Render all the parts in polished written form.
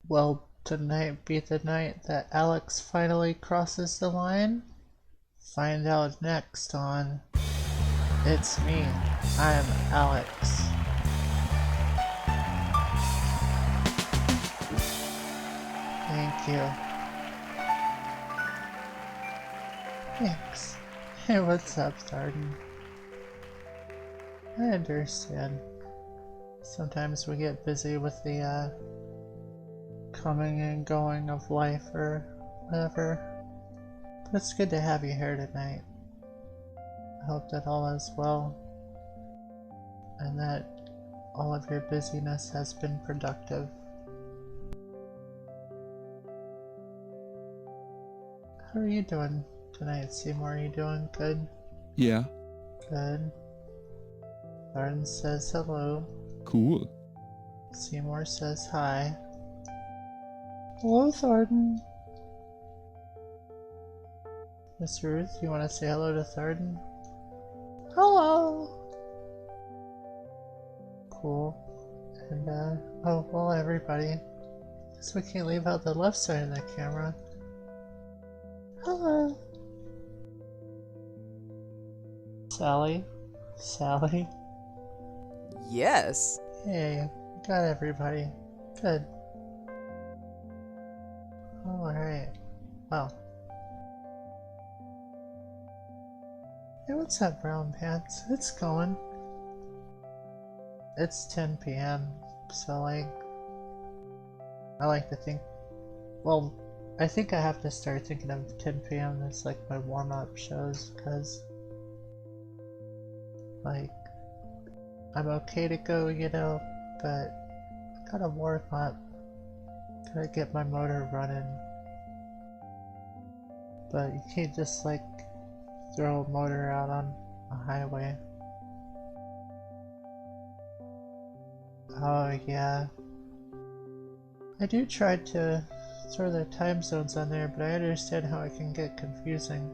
Will tonight be the night that Alex finally crosses the line? Find out next on It's Me, I'm Alex. Thank you. Thanks. Hey, what's up, Tharden? I understand. Sometimes we get busy with the coming and going of life or whatever. But it's good to have you here tonight. I hope that all is well and that all of your busyness has been productive. How are you doing tonight, Seymour? Are you doing good? Yeah. Good. Tharden says hello. Cool. Seymour says hi. Hello, Tharden. Miss Ruth, you want to say hello to Tharden? Hello! Cool. And, oh, well, everybody. Guess we can't leave out the left side of the camera. Hello. Sally? Sally? Yes. Hey, we got everybody. Good. Alright. Well. Hey, what's up, Brown Pants? It's going. It's 10 p.m., so, like, I like to think, well, I think I have to start thinking of 10 p.m. as, like, my warm-up shows, because, like, I'm okay to go, you know, but I gotta warm up, gotta get my motor running, but you can't just, like, throw a motor out on a highway. Oh yeah. I do try to throw the time zones on there, but I understand how it can get confusing.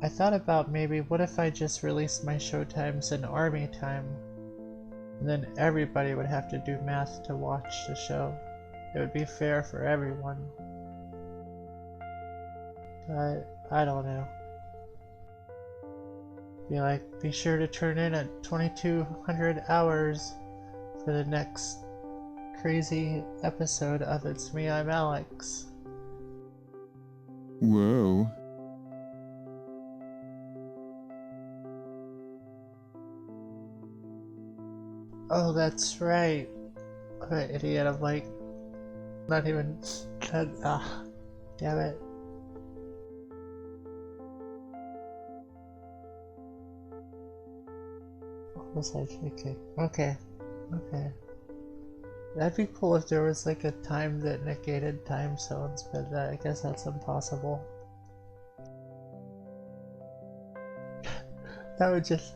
I thought about maybe what if I just released my show times in army time, and then everybody would have to do math to watch the show. It would be fair for everyone. But I don't know. Be like, be sure to turn in at 2200 hours for the next crazy episode of It's Me, I'm Alex. Whoa. Oh, that's right. What an idiot, I'm like, not even, damn it. What was I thinking? Okay. That'd be cool if there was like a time that negated time zones, but I guess that's impossible. That would just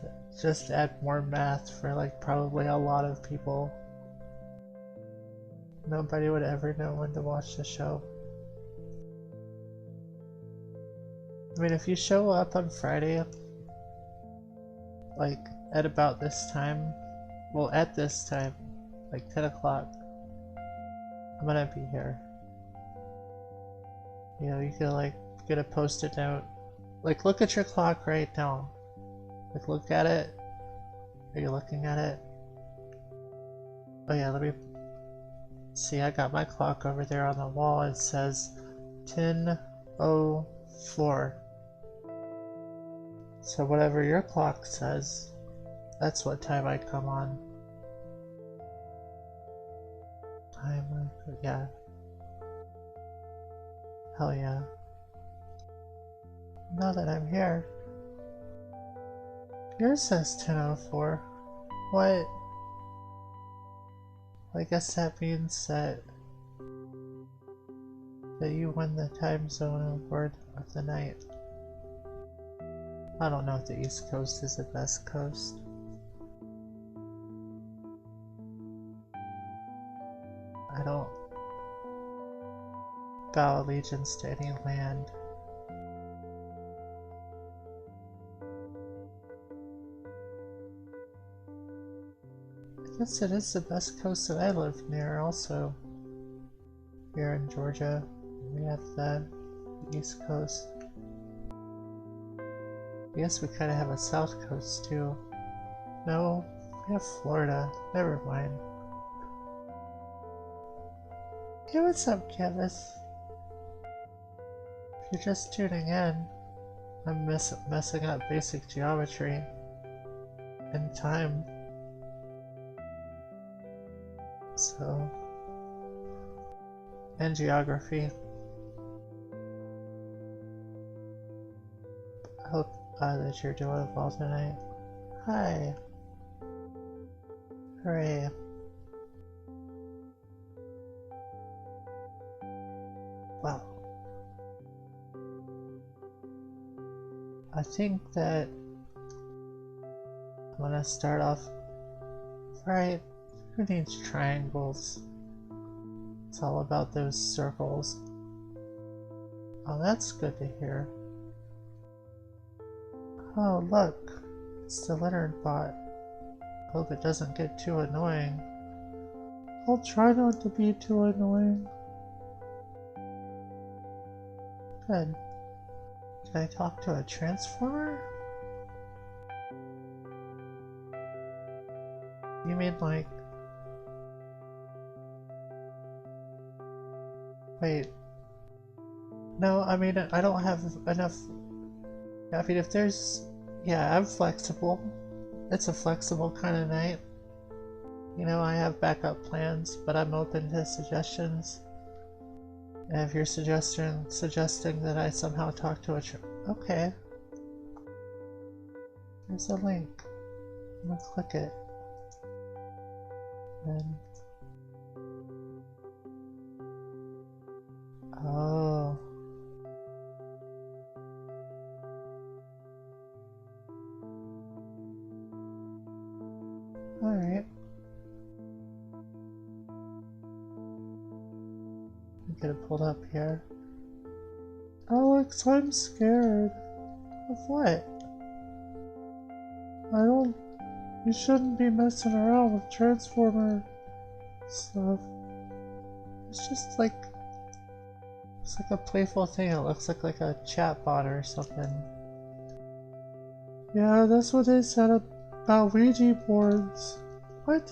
add more math for like probably a lot of people. Nobody would ever know when to watch the show. I mean, if you show up on Friday, like at about this time, well, at this time, like 10 o'clock, I'm gonna be here. You know, you can like get a post-it note. Like, look at your clock right now. Like, look at it. Are you looking at it? Oh yeah, let me see. I got my clock over there on the wall. It says 10:04. So whatever your clock says, that's what time I come on. Yeah. Hell yeah. Now that I'm here. Yours says 10:04. What? I guess that means that you win the time zone award of the night. I don't know if the East Coast is the best coast. I don't bow allegiance to any land. guess it is the best coast that I live near also. Here in Georgia, we have the East Coast. I guess we kind of have a South Coast too. No, we have Florida. Never mind. Hey, what's up, Canvas? If you're just tuning in, I'm messing up basic geometry and time. So, and geography. I hope that you're doing well tonight. Hi. Hooray. Well, I think that I'm gonna start off right. Who needs triangles? It's all about those circles. Oh, that's good to hear. Oh, look. It's the Leonard bot. Hope it doesn't get too annoying. I'll try not to be too annoying. Good. Can I talk to a transformer? You mean like... Wait. No, I mean, I don't have enough... I mean, if there's... Yeah, I'm flexible. It's a flexible kind of night. You know, I have backup plans, but I'm open to suggestions. And if you're suggesting that I somehow talk to a okay. There's a link. I'm gonna click it. And... Oh. Alright. Get it pulled up here. Alex, I'm scared. Of what? You shouldn't be messing around with Transformer stuff. It's just like... It's like a playful thing. It looks like a chat bot or something. Yeah, that's what they said about Ouija boards. What?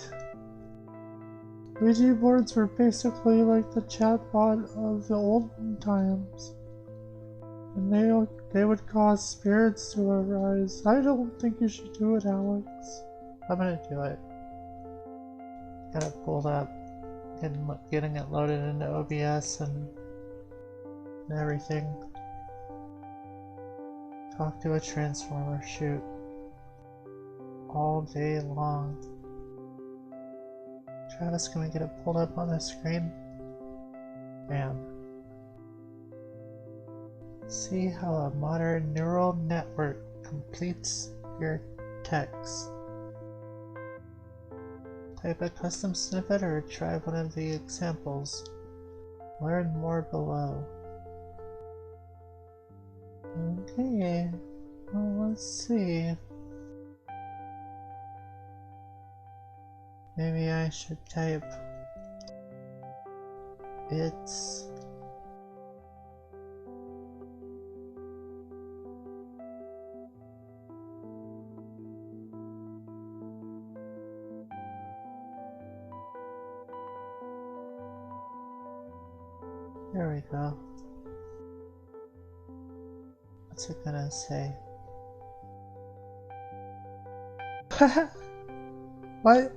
Ouija boards were basically like the chatbot of the olden times. And they would cause spirits to arise. I don't think you should do it, Alex. I'm gonna do it. Got it pulled up. Getting it loaded into OBS and everything. Talk to a transformer, shoot. All day long. Travis, can we get it pulled up on the screen? Bam. See how a modern neural network completes your text. Type a custom snippet or try one of the examples. Learn more below. Okay, well, let's see. Maybe I should type it's there we go. What's it gonna say? What?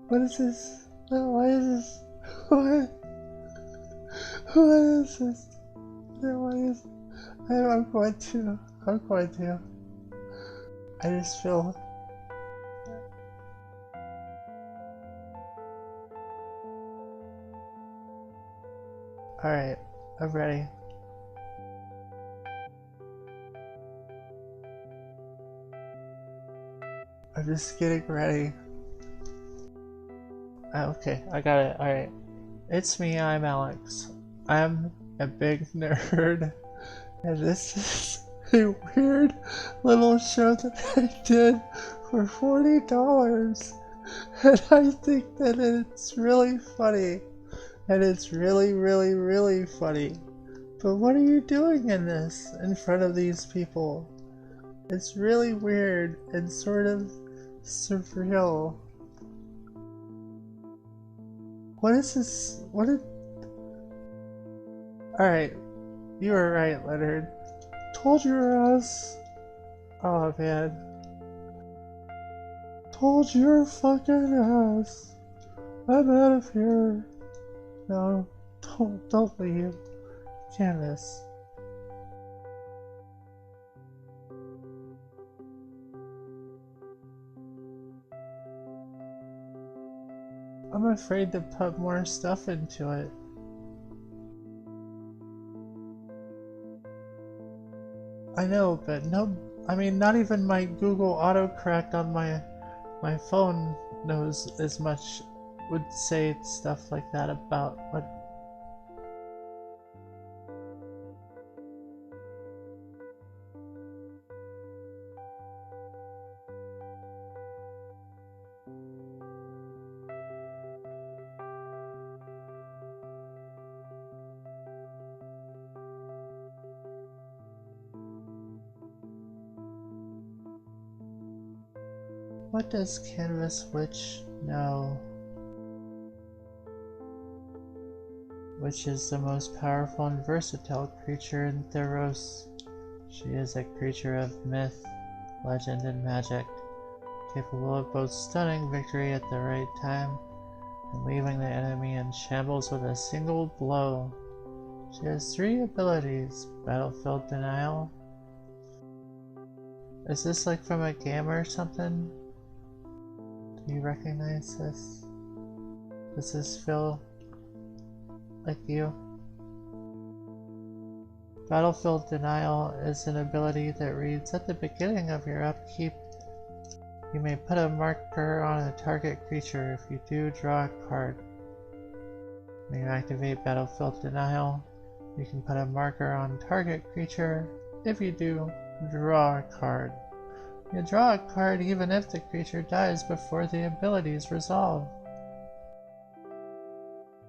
What is this? Why is this? What? What is this? Why is... I'm going to. I just feel... Alright, I'm ready. I'm just getting ready. Okay, I got it. Alright. It's me, I'm Alex. I'm a big nerd. And this is a weird little show that I did for $40. And I think that it's really funny. And it's really, really, really funny. But what are you doing in this, in front of these people? It's really weird and sort of surreal. What is this? What is... Alright, you were right, Leonard. Told your ass. Oh man. Told your fucking ass. I'm out of here. No, don't leave. Candace. I'm afraid to put more stuff into it. I know, but no, I mean, not even my Google autocorrect on my phone knows as much, would say stuff like that about what. What does Canvas Witch know? Witch is the most powerful and versatile creature in Theros. She is a creature of myth, legend, and magic, capable of both stunning victory at the right time and leaving the enemy in shambles with a single blow. She has 3 abilities: Battlefield Denial. Is this like from a game or something? Do you recognize this? Does this feel like you? Battlefield Denial is an ability that reads, at the beginning of your upkeep, you may put a marker on a target creature. If you do, draw a card. When you activate Battlefield Denial, you can put a marker on target creature. If you do, draw a card. You draw a card even if the creature dies before the abilities resolve.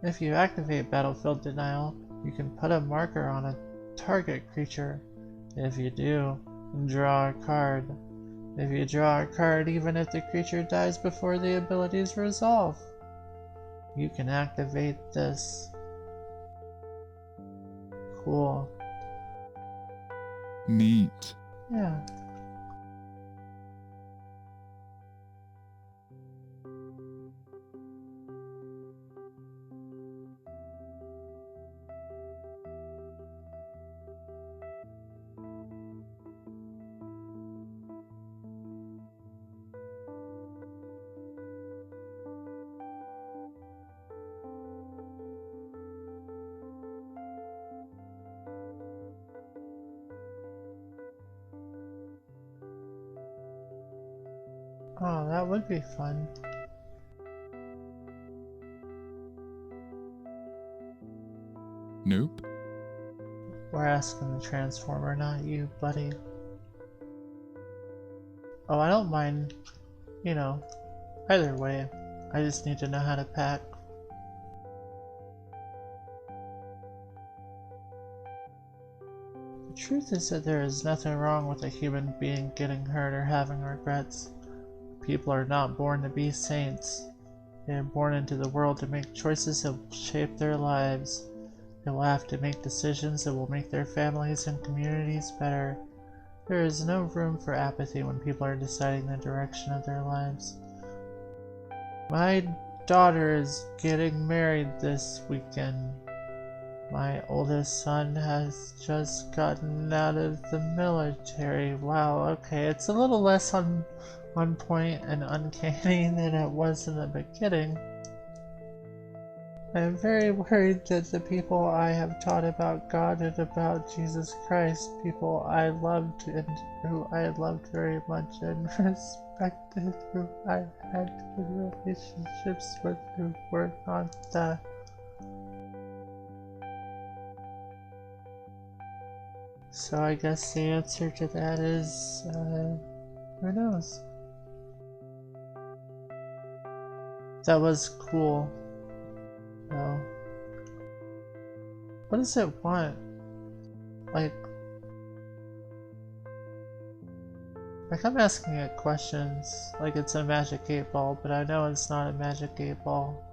If you activate Battlefield Denial, you can put a marker on a target creature. If you do, draw a card. If you draw a card even if the creature dies before the abilities resolve, you can activate this. Cool. Neat. Yeah. Oh, that would be fun. Nope. We're asking the Transformer, not you, buddy. Oh, I don't mind, you know, either way. I just need to know how to pack. The truth is that there is nothing wrong with a human being getting hurt or having regrets. People are not born to be saints. They are born into the world to make choices that will shape their lives. They will have to make decisions that will make their families and communities better. There is no room for apathy when people are deciding the direction of their lives. My daughter is getting married this weekend. My oldest son has just gotten out of the military. Wow, okay, it's a little less on point and uncanny than it was in the beginning. I am very worried that the people I have taught about God and about Jesus Christ, people I loved and who I loved very much and respected, who I had good relationships with, who were not the... So I guess the answer to that is, who knows? That was cool. No. What does it want? Like I'm asking it questions like it's a magic 8-ball, but I know it's not a magic 8-ball.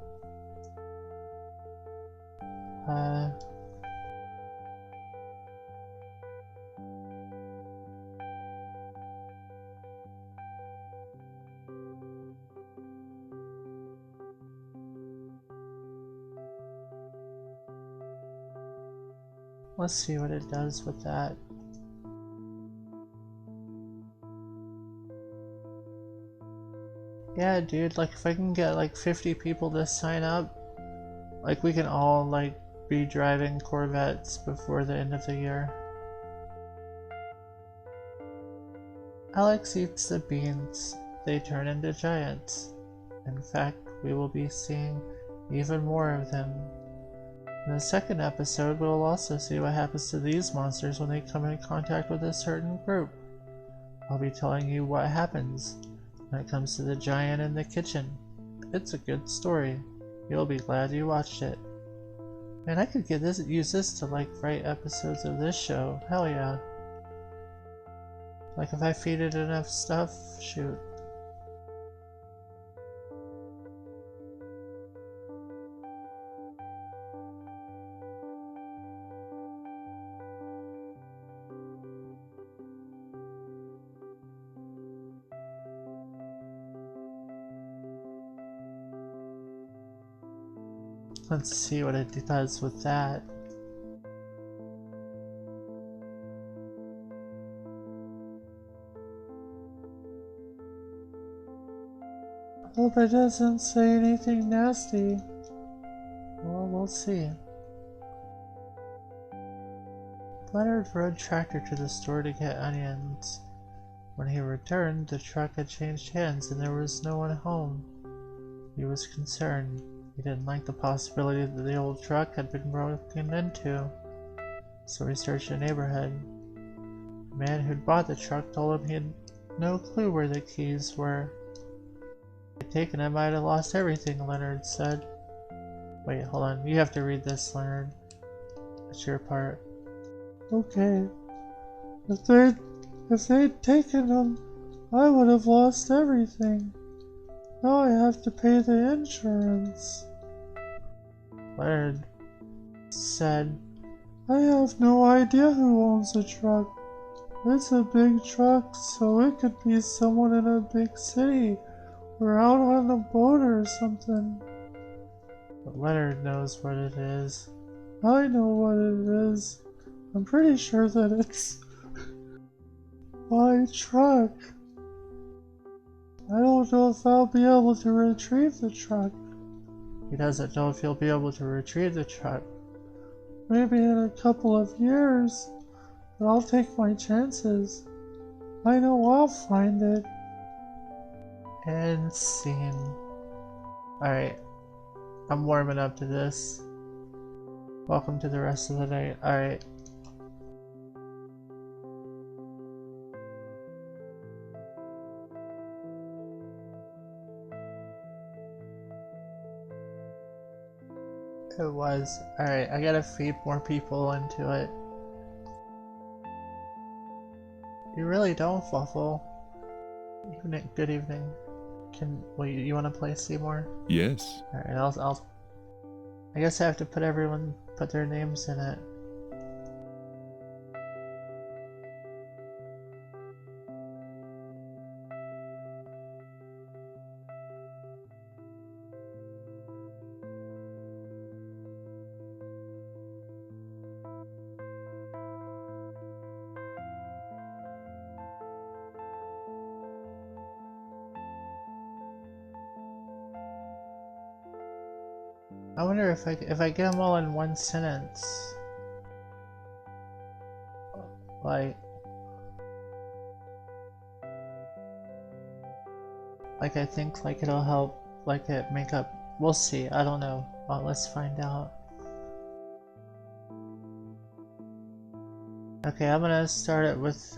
Let's see what it does with that. Yeah, dude, like if I can get like 50 people to sign up, like we can all like be driving Corvettes before the end of the year. Alex eats the beans. They turn into giants. In fact, we will be seeing even more of them. In the second episode, we'll also see what happens to these monsters when they come in contact with a certain group. I'll be telling you what happens when it comes to the giant in the kitchen. It's a good story. You'll be glad you watched it. Man, I could use this to like write episodes of this show. Hell yeah. Like if I feed it enough stuff, shoot. Let's see what it does with that. Hope it doesn't say anything nasty. Well, we'll see. Leonard rode Tractor to the store to get onions. When he returned, the truck had changed hands and there was no one home. He was concerned. He didn't like the possibility that the old truck had been broken into, so he searched the neighborhood. The man who'd bought the truck told him he had no clue where the keys were. If he'd taken them, I'd have lost everything, Leonard said. Wait, hold on. You have to read this, Leonard. That's your part. Okay. If they'd taken them, I would have lost everything. Now I have to pay the insurance. Leonard said, I have no idea who owns the truck. It's a big truck, so it could be someone in a big city or out on a boat or something. But Leonard knows what it is. I know what it is. I'm pretty sure that it's my truck. I don't know if I'll be able to retrieve the truck. He doesn't know if he'll be able to retrieve the truck. Maybe in a couple of years, but I'll take my chances. I know I'll find it. And scene. Alright, I'm warming up to this. Welcome to the rest of the night. Alright. It was. Alright, I gotta feed more people into it. You really don't, Waffle. Evening, good evening. Wait, you wanna play Seymour? Yes. Alright, I guess I have to put their names in it. I wonder if I get them all in one sentence, like I think like it'll help like it make up. We'll see. I don't know. Well, let's find out. Okay, I'm gonna start it with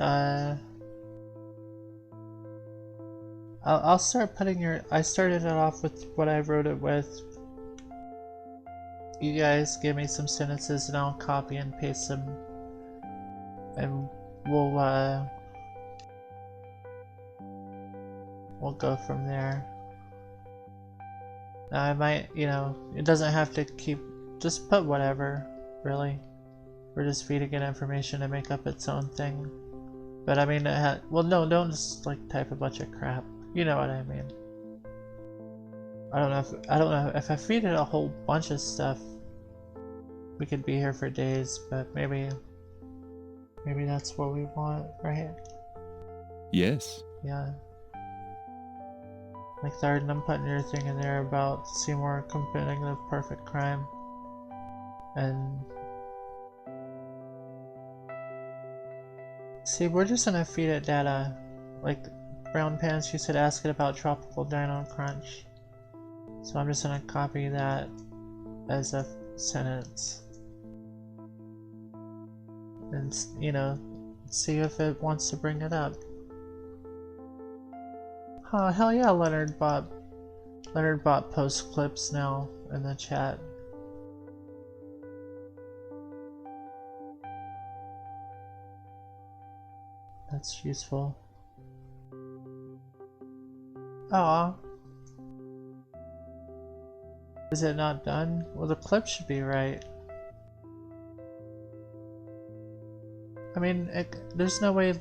I'll start putting your. I started it off with what I wrote it with. You guys give me some sentences and I'll copy and paste them, and we'll go from there. Now I might, it doesn't have to keep. Just put whatever, really. We're just feeding it information to make up its own thing. But I mean, well, no, don't just like type a bunch of crap. You know what I mean. I don't know if I feed it a whole bunch of stuff, we could be here for days, but maybe that's what we want, right? Yes. Yeah. Like Tharden, I'm putting your thing in there about Seymour committing the perfect crime. And see, we're just gonna feed it data. Like Brown Pants, you said ask it about Tropical Dino Crunch. So I'm just gonna copy that as a sentence. And, see if it wants to bring it up. Oh, hell yeah, Leonard bot post clips now in the chat. That's useful. Aw. Is it not done? Well, the clip should be right. I mean, there's no way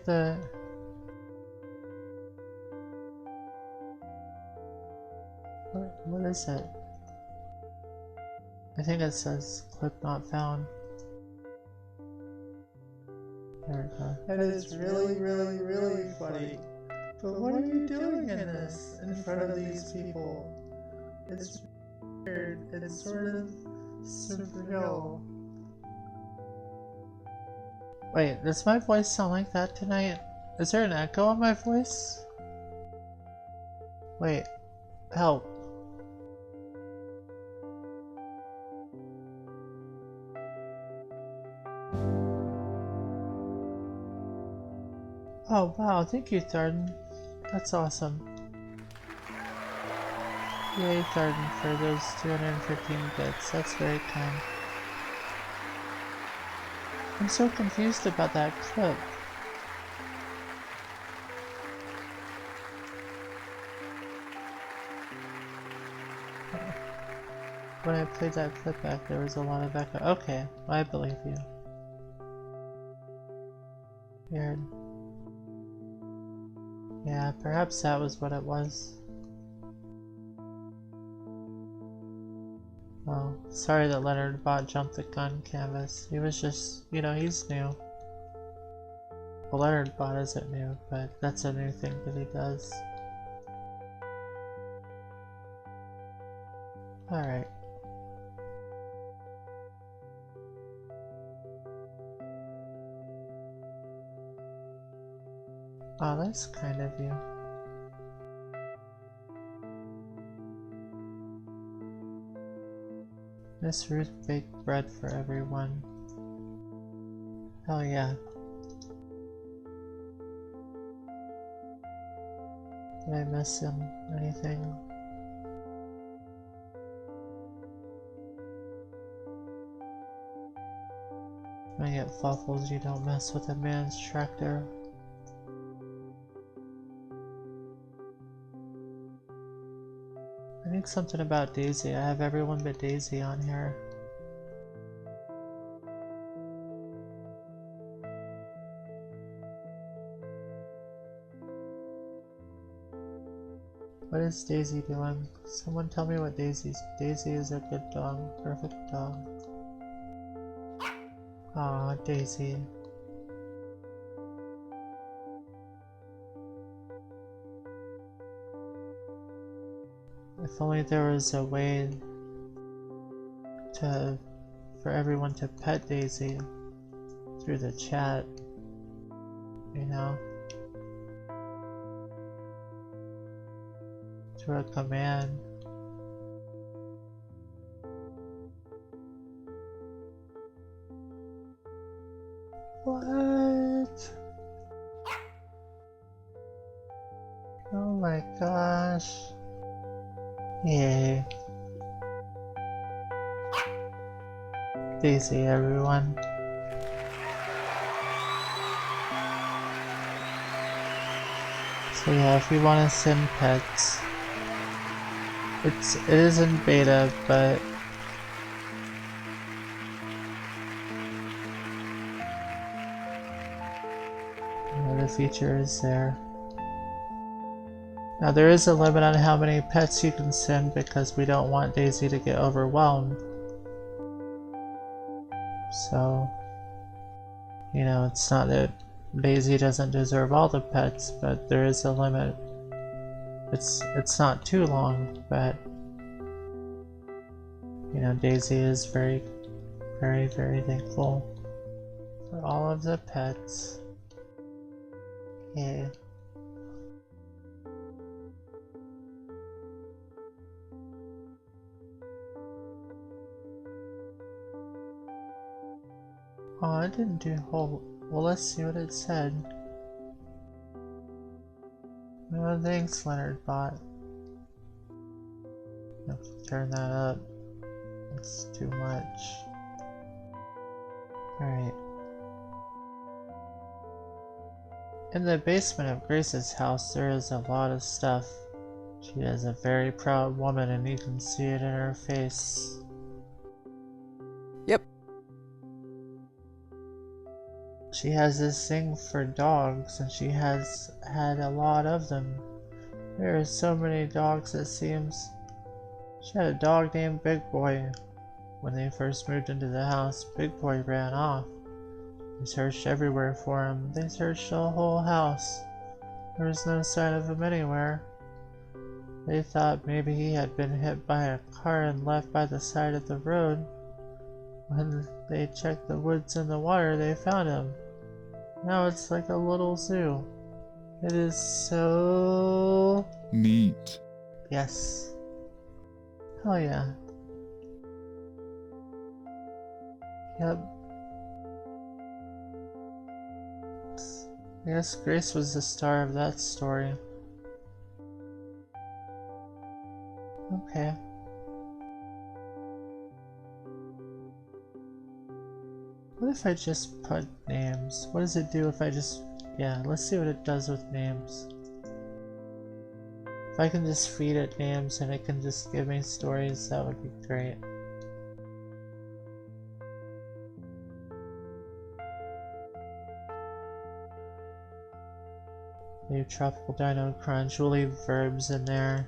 What is it? I think it says clip not found. There we go. That is really, really, really funny. But what are you doing in this in front of these people? It's weird. It's sort of surreal. Wait, does my voice sound like that tonight? Is there an echo on my voice? Wait, help. Oh wow, thank you, Tharden. That's awesome. Yay, Tharden, for those 215 bits. That's very kind. I'm so confused about that clip. When I played that clip back, there was a lot of echo. Okay, I believe you. Weird. Yeah, perhaps that was what it was. Oh, sorry that Leonard Bot jumped the gun canvas. He was just, he's new. Well, Leonard Bot isn't new, but that's a new thing that he does. Alright. Oh, that's kind of you. Miss Ruth baked bread for everyone. Hell yeah. Did I miss anything? I get Fuffles, you don't mess with a man's tractor. I think something about Daisy. I have everyone but Daisy on here. What is Daisy doing? Someone tell me what Daisy is a good dog. Perfect dog. Aw, Daisy. If only there was a way for everyone to pet Daisy through the chat, through a command. What? Oh my my gosh. Yay. Daisy, everyone. So yeah, if you want to send pets, it is in beta, but the feature is there. Now there is a limit on how many pets you can send because we don't want Daisy to get overwhelmed. So, you know, it's not that Daisy doesn't deserve all the pets, but there is a limit. It's not too long, but you know, Daisy is very, very thankful for all of the pets. Yeah. Oh, I didn't do whole. Well, let's see what it said. No thanks, Leonard Bot. I have to turn that up. It's too much. Alright. In the basement of Grace's house, there is a lot of stuff. She is a very proud woman, and you can see it in her face. Yep. She has this thing for dogs, and she has had a lot of them. There are so many dogs, it seems. She had a dog named Big Boy. When they first moved into the house, Big Boy ran off. They searched everywhere for him. They searched the whole house. There was no sign of him anywhere. They thought maybe he had been hit by a car and left by the side of the road. When they checked the woods and the water, they found him. Now it's like a little zoo. It is so... Neat. Yes. Hell yeah. Yep. I guess Grace was the star of that story. Okay. What if I just put names? What does it do if I just... Yeah, let's see what it does with names. If I can just feed it names and it can just give me stories, that would be great. Leave Tropical Dino Crunch, we'll leave verbs in there.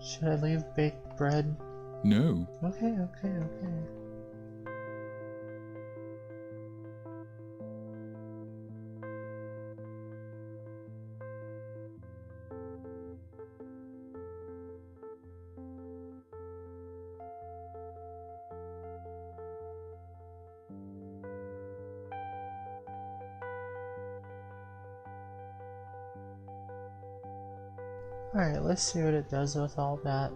Should I leave baked bread? No. Okay. Alright, let's see what it does with all that.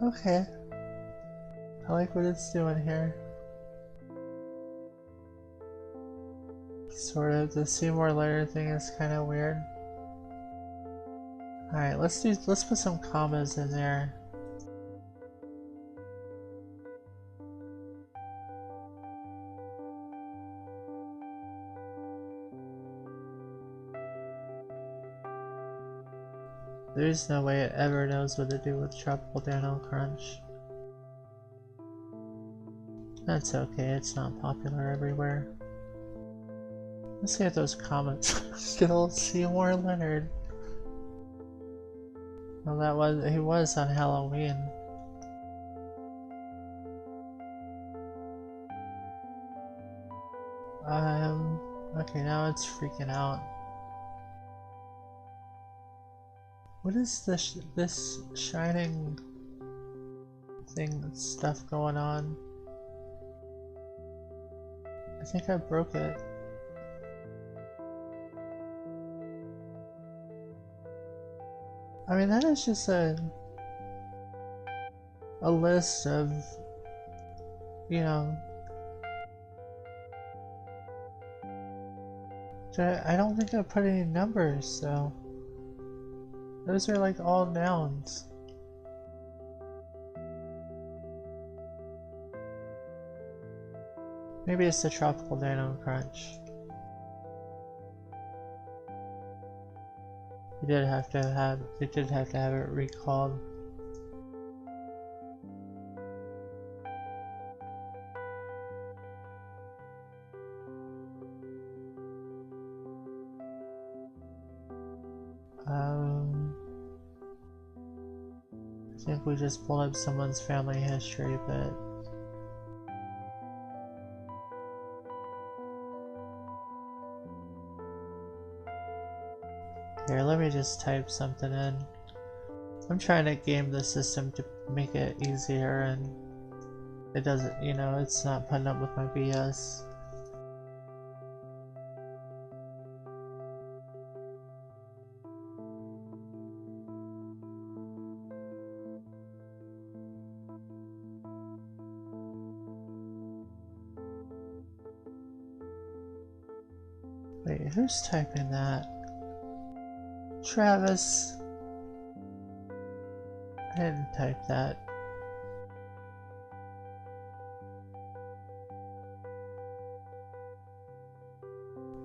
Okay. I like what it's doing here. Sort of, the Seymour Leonard thing is kind of weird. Alright, let's put some commas in there. There's no way it ever knows what to do with Tropical Dino Crunch. That's okay, it's not popular everywhere. Let's see if those comments good old Seymour Leonard. Well, he was on Halloween. Okay, now it's freaking out. What is this shining thing, stuff going on? think I broke it. I mean, that is just a list of, you know, I don't think I put any numbers, so those are like all nouns. Maybe it's the Tropical Nano Crunch. They did have to have it recalled. I think we just pulled up someone's family history, but here, let me just type something in. I'm trying to game the system to make it easier, and it doesn't, you know, it's not putting up with my BS. Wait, who's typing that? Travis. I didn't type that.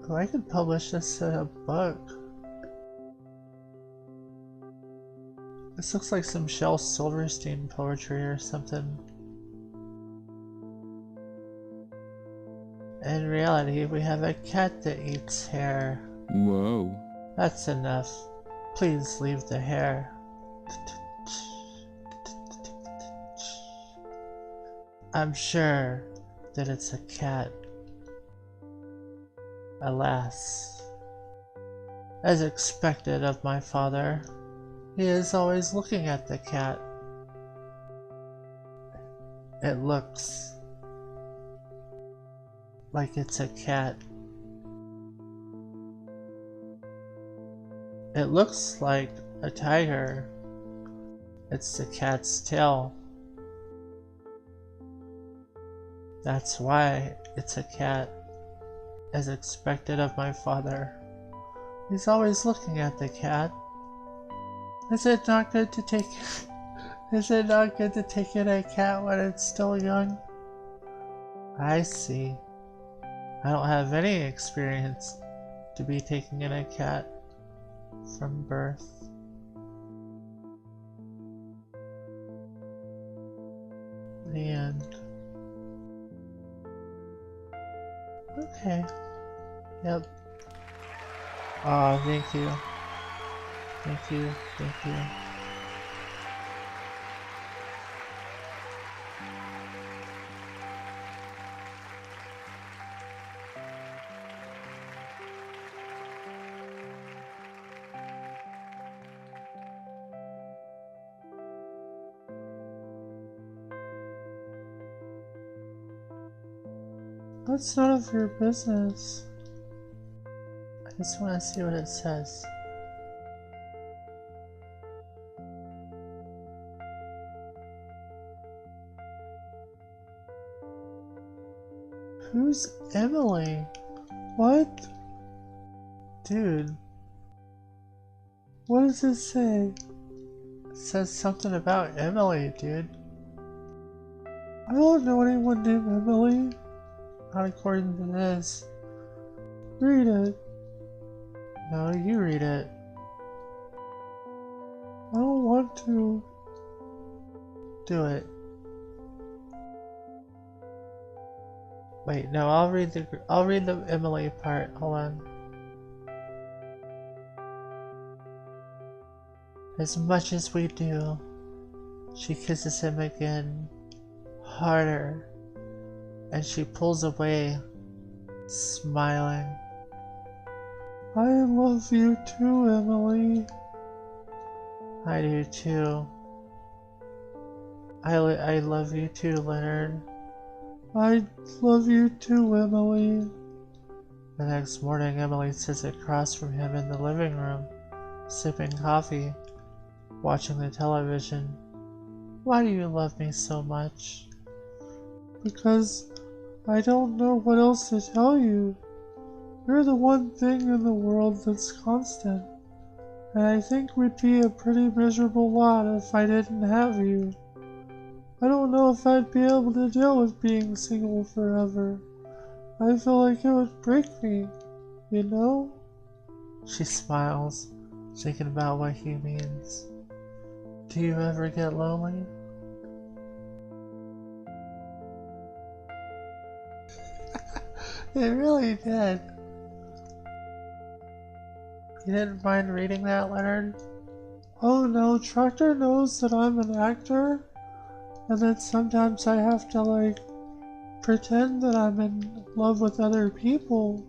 Oh, I could publish this in a book. This looks like some Shel Silverstein poetry or something. In reality, we have a cat that eats hair. Whoa. That's enough. Please leave the hair. I'm sure that it's a cat. Alas, as expected of my father, he is always looking at the cat. It looks like it's a cat. It looks like a tiger. It's the cat's tail. That's why it's a cat, as expected of my father. He's always looking at the cat. Is it not good to take Is it not good to take in a cat when it's still young? I see. I don't have any experience to be taking in a cat from birth. The end. Okay. Yep. Aw, thank you. Thank you, thank you. That's none of your business. I just want to see what it says. Who's Emily? What? Dude. What does it say? It says something about Emily, dude. I don't know anyone named Emily. Not according to this. Read it. No, you read it. I don't want to. Do it. Wait, no, I'll read the Emily part. Hold on. As much as we do, she kisses him again, harder, and she pulls away, smiling. I love you too, Emily. I do too. I love you too, Leonard. I love you too, Emily. The next morning, Emily sits across from him in the living room, sipping coffee, watching the television. Why do you love me so much? Because I don't know what else to tell you. You're the one thing in the world that's constant, and I think we'd be a pretty miserable lot if I didn't have you. I don't know if I'd be able to deal with being single forever. I feel like it would break me, you know? She smiles, thinking about what he means. Do you ever get lonely? It really did. You didn't mind reading that, Leonard? Oh no, Tractor knows that I'm an actor, and that sometimes I have to, pretend that I'm in love with other people.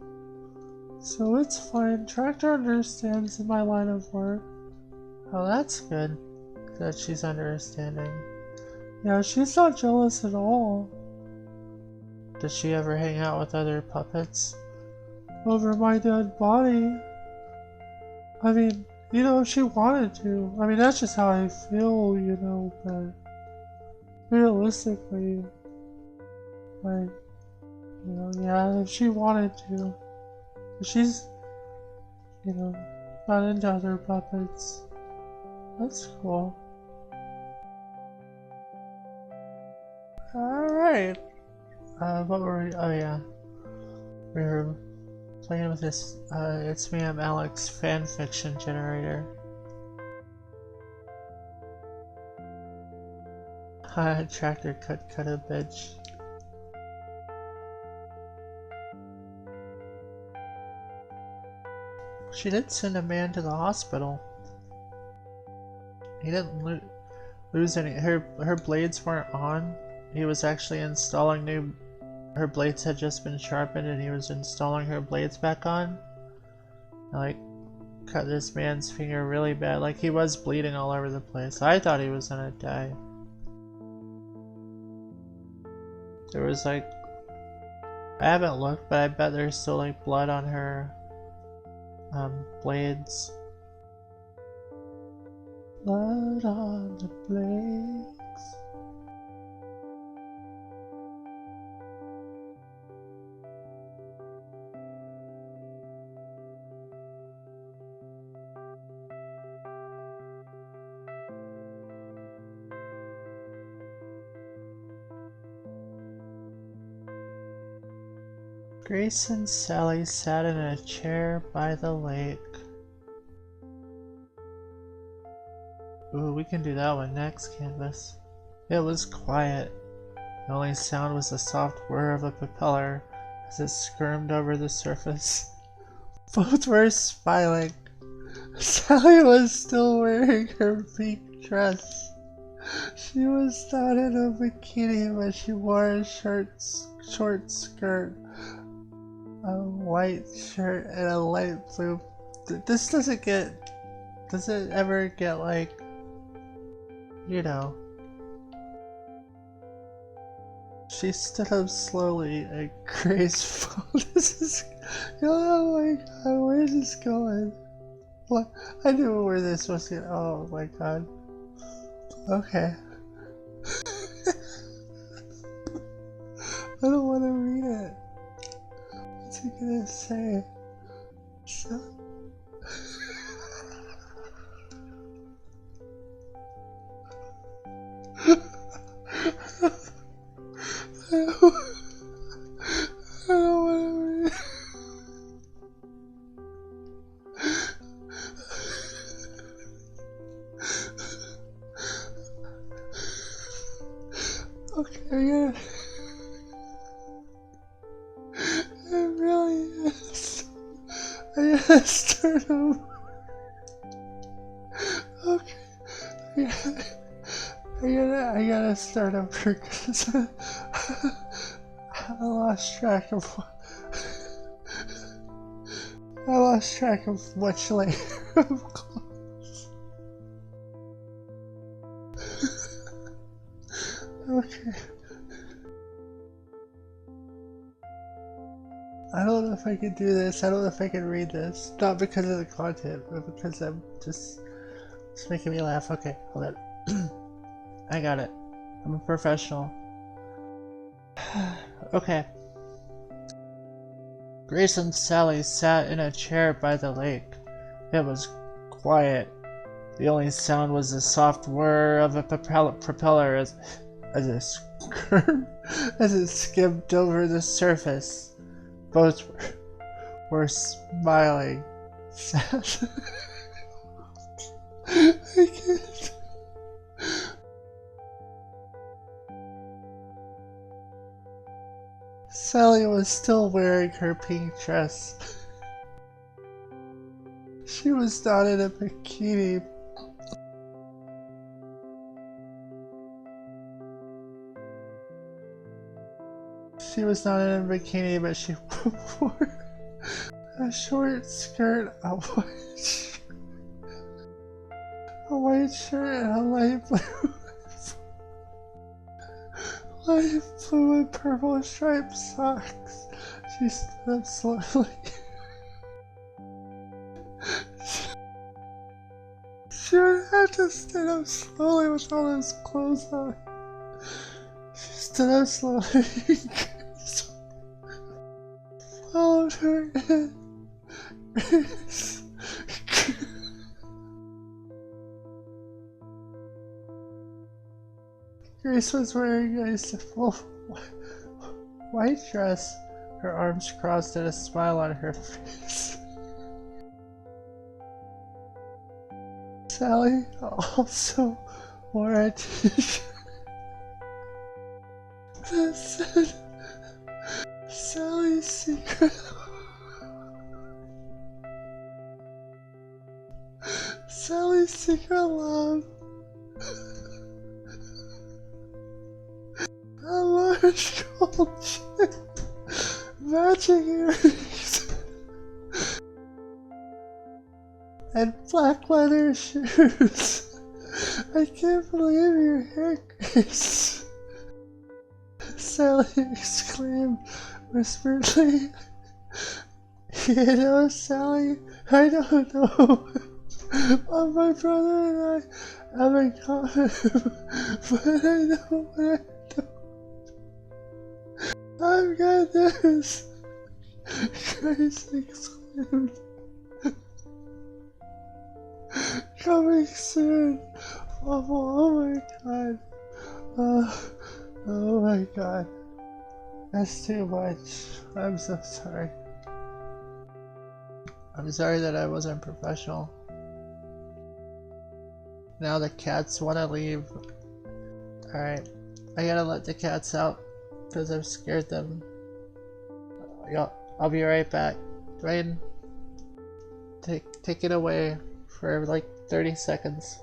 So it's fine. Tractor understands in my line of work. Oh, that's good that she's understanding. Yeah, she's not jealous at all. Does she ever hang out with other puppets? Over my dead body? I mean, if she wanted to. I mean, that's just how I feel, but realistically, yeah, if she wanted to. But she's, not into other puppets. That's cool. Alright. What were we? Oh, yeah. We were playing with this, It's Me, I'm Alex fanfiction generator. Tractor cut a bitch. She did send a man to the hospital. He didn't lose any. Her blades weren't on. He was actually installing new. Her blades had just been sharpened, and he was installing her blades back on. Cut this man's finger really bad. He was bleeding all over the place. I thought he was gonna die. There was I haven't looked, but I bet there's still blood on her blades. Blood on the blades. Grace and Sally sat in a chair by the lake. Ooh, we can do that one next, Canvas. It was quiet. The only sound was the soft whir of a propeller as it skirmed over the surface. Both were smiling. Sally was still wearing her pink dress. She was not in a bikini, but she wore a short skirt, a white shirt, and a light blue. This doesn't get... Does it ever get She stood up slowly and graceful. This is... Oh my god, where is this going? What? I knew where this was going. Oh my god. Okay. I don't want to read it. What's he gonna say? So... I don't want to read. Okay, it really is. I gotta start over. Okay, I gotta start over because I lost track of which layer of clothes. Okay. I don't know if I can do this. I don't know if I can read this. Not because of the content, but because it's making me laugh. Okay, hold on. I got it. I'm a professional. Okay. Grace and Sally sat in a chair by the lake. It was quiet. The only sound was the soft whir of a propeller as it skimmed over the surface. Both were smiling. I can't. Sally was still wearing her pink dress. She was not in a bikini. She was not in a bikini, but she wore a short skirt, a white shirt, and a light blue and purple striped socks. She stood up slowly. She would have to stand up slowly with all those clothes on. She stood up slowly. Followed her in. Grace was wearing a simple white dress, her arms crossed and a smile on her face. Sally also wore a t-shirt that said Sally's Secret. Sally's Secret Love. A large gold chain, matching earrings, and black leather shoes. I can't believe you're here, Grace. Sally exclaimed whisperedly. You know, Sally, I don't know what my brother and I have in common, but I know what I do. I've got this! Grace exclaimed. Coming soon! Oh my god. Oh my god. That's too much. I'm so sorry. I'm sorry that I wasn't professional. Now the cats want to leave. Alright. I gotta let the cats out because I've scared them. I'll be right back. Dwayne, take it away for like 30 seconds.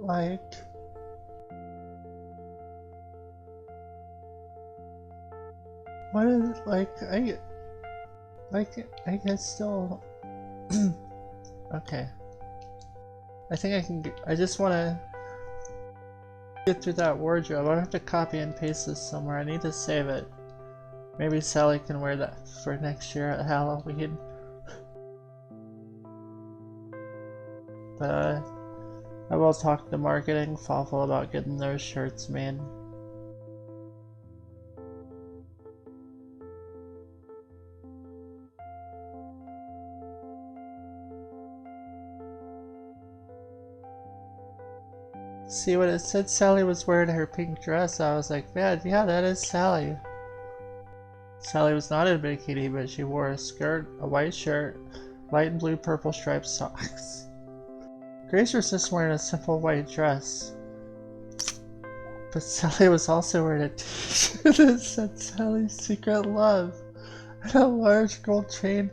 Like, what is it like? I can still. Okay. I think I can. I just want to get through that wardrobe. I have to copy and paste this somewhere. I need to save it. Maybe Sally can wear that for next year at Halloween. But I will talk to marketing Fawful about getting those shirts made. See, when it said Sally was wearing her pink dress, I was like, man, yeah, that is Sally. Sally was not in a bikini, but she wore a skirt, a white shirt, light and blue purple striped socks. Grace was just wearing a simple white dress. But Sally was also wearing a t-shirt that said Sally's Secret Love, and a large gold chain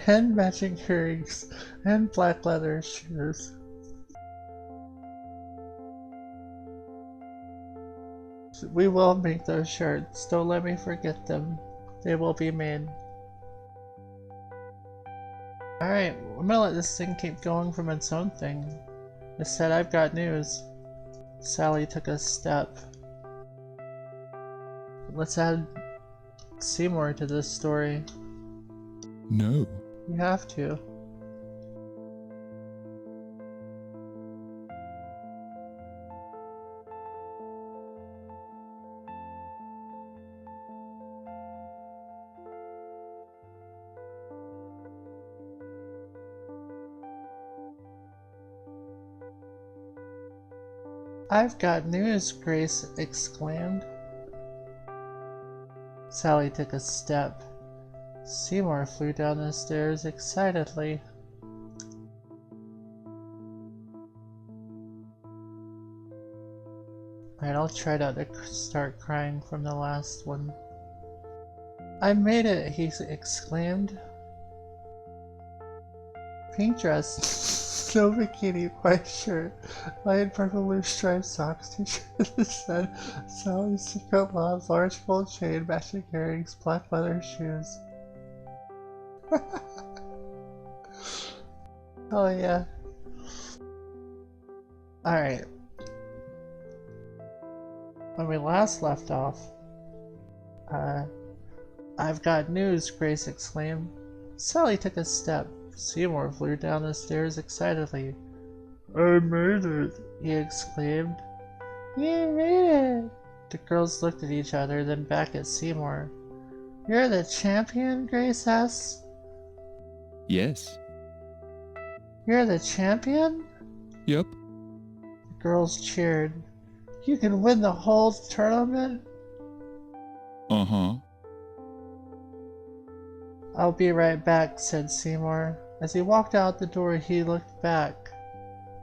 and matching earrings and black leather shoes. We will make those shirts. Don't let me forget them. They will be made. Alright, I'm gonna let this thing keep going from its own thing. Instead, I've got news. Sally took a step. Let's add Seymour to this story. No. You have to. I've got news, Grace exclaimed. Sally took a step. Seymour flew down the stairs excitedly. Alright, I'll try not to start crying from the last one. I made it, he exclaimed. Pink dress, no bikini, white shirt, light purple blue striped socks, t-shirt that said Sally's Secret Love, large gold chain, matching earrings, black leather shoes. Oh yeah. Alright. When we last left off, I've got news, Grace exclaimed. Sally took a step. Seymour flew down the stairs excitedly. I made it, he exclaimed. You made it! The girls looked at each other, then back at Seymour. You're the champion? Grace asked. Yes. You're the champion? Yep. The girls cheered. You can win the whole tournament? Uh-huh. I'll be right back, said Seymour. As he walked out the door, he looked back.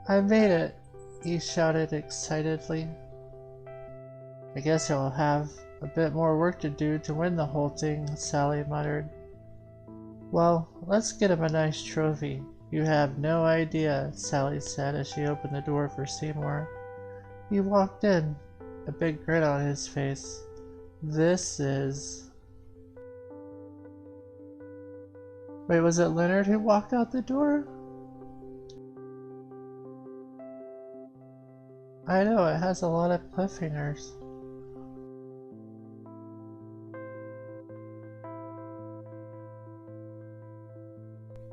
I made it, he shouted excitedly. I guess I'll have a bit more work to do to win the whole thing, Sally muttered. Well, let's get him a nice trophy. You have no idea, Sally said as she opened the door for Seymour. He walked in, a big grin on his face. This is... Wait, was it Leonard who walked out the door? I know, it has a lot of cliffhangers.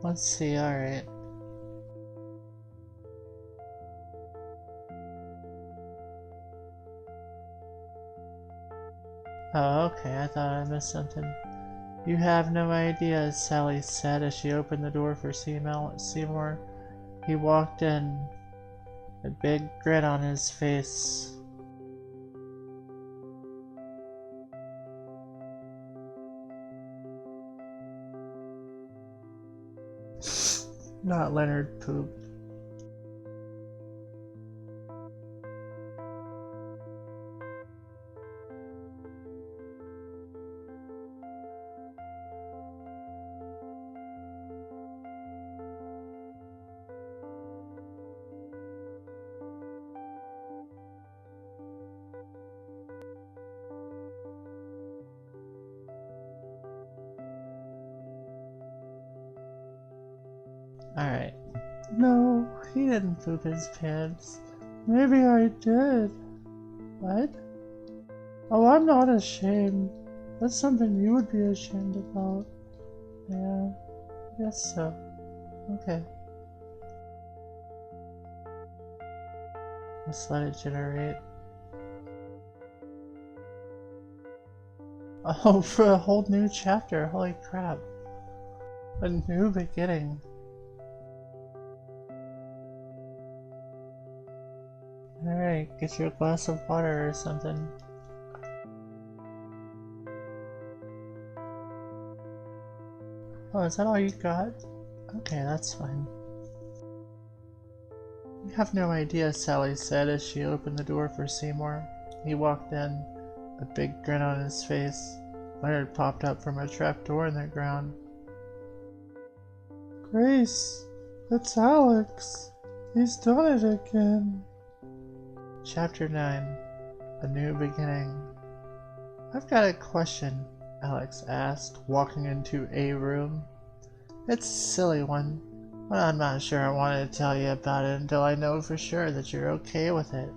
Let's see, alright. Oh, okay, I thought I missed something. You have no idea, Sally said as she opened the door for Seymour. He walked in, a big grin on his face. Not Leonard pooped. Alright. No, he didn't poop his pants. Maybe I did. What? Oh, I'm not ashamed. That's something you would be ashamed about. Yeah, I guess so. Okay. Let's let it generate. Oh, for a whole new chapter. Holy crap. A new beginning. Alright, get you a glass of water or something. Oh, is that all you got? Okay, that's fine. You have no idea, Sally said as she opened the door for Seymour. He walked in, a big grin on his face. Leonard popped up from a trap door in the ground. Grace, it's Alex. He's done it again. Chapter 9. A New Beginning. I've got a question, Alex asked, walking into a room. It's a silly one, but I'm not sure I want to tell you about it until I know for sure that you're okay with it.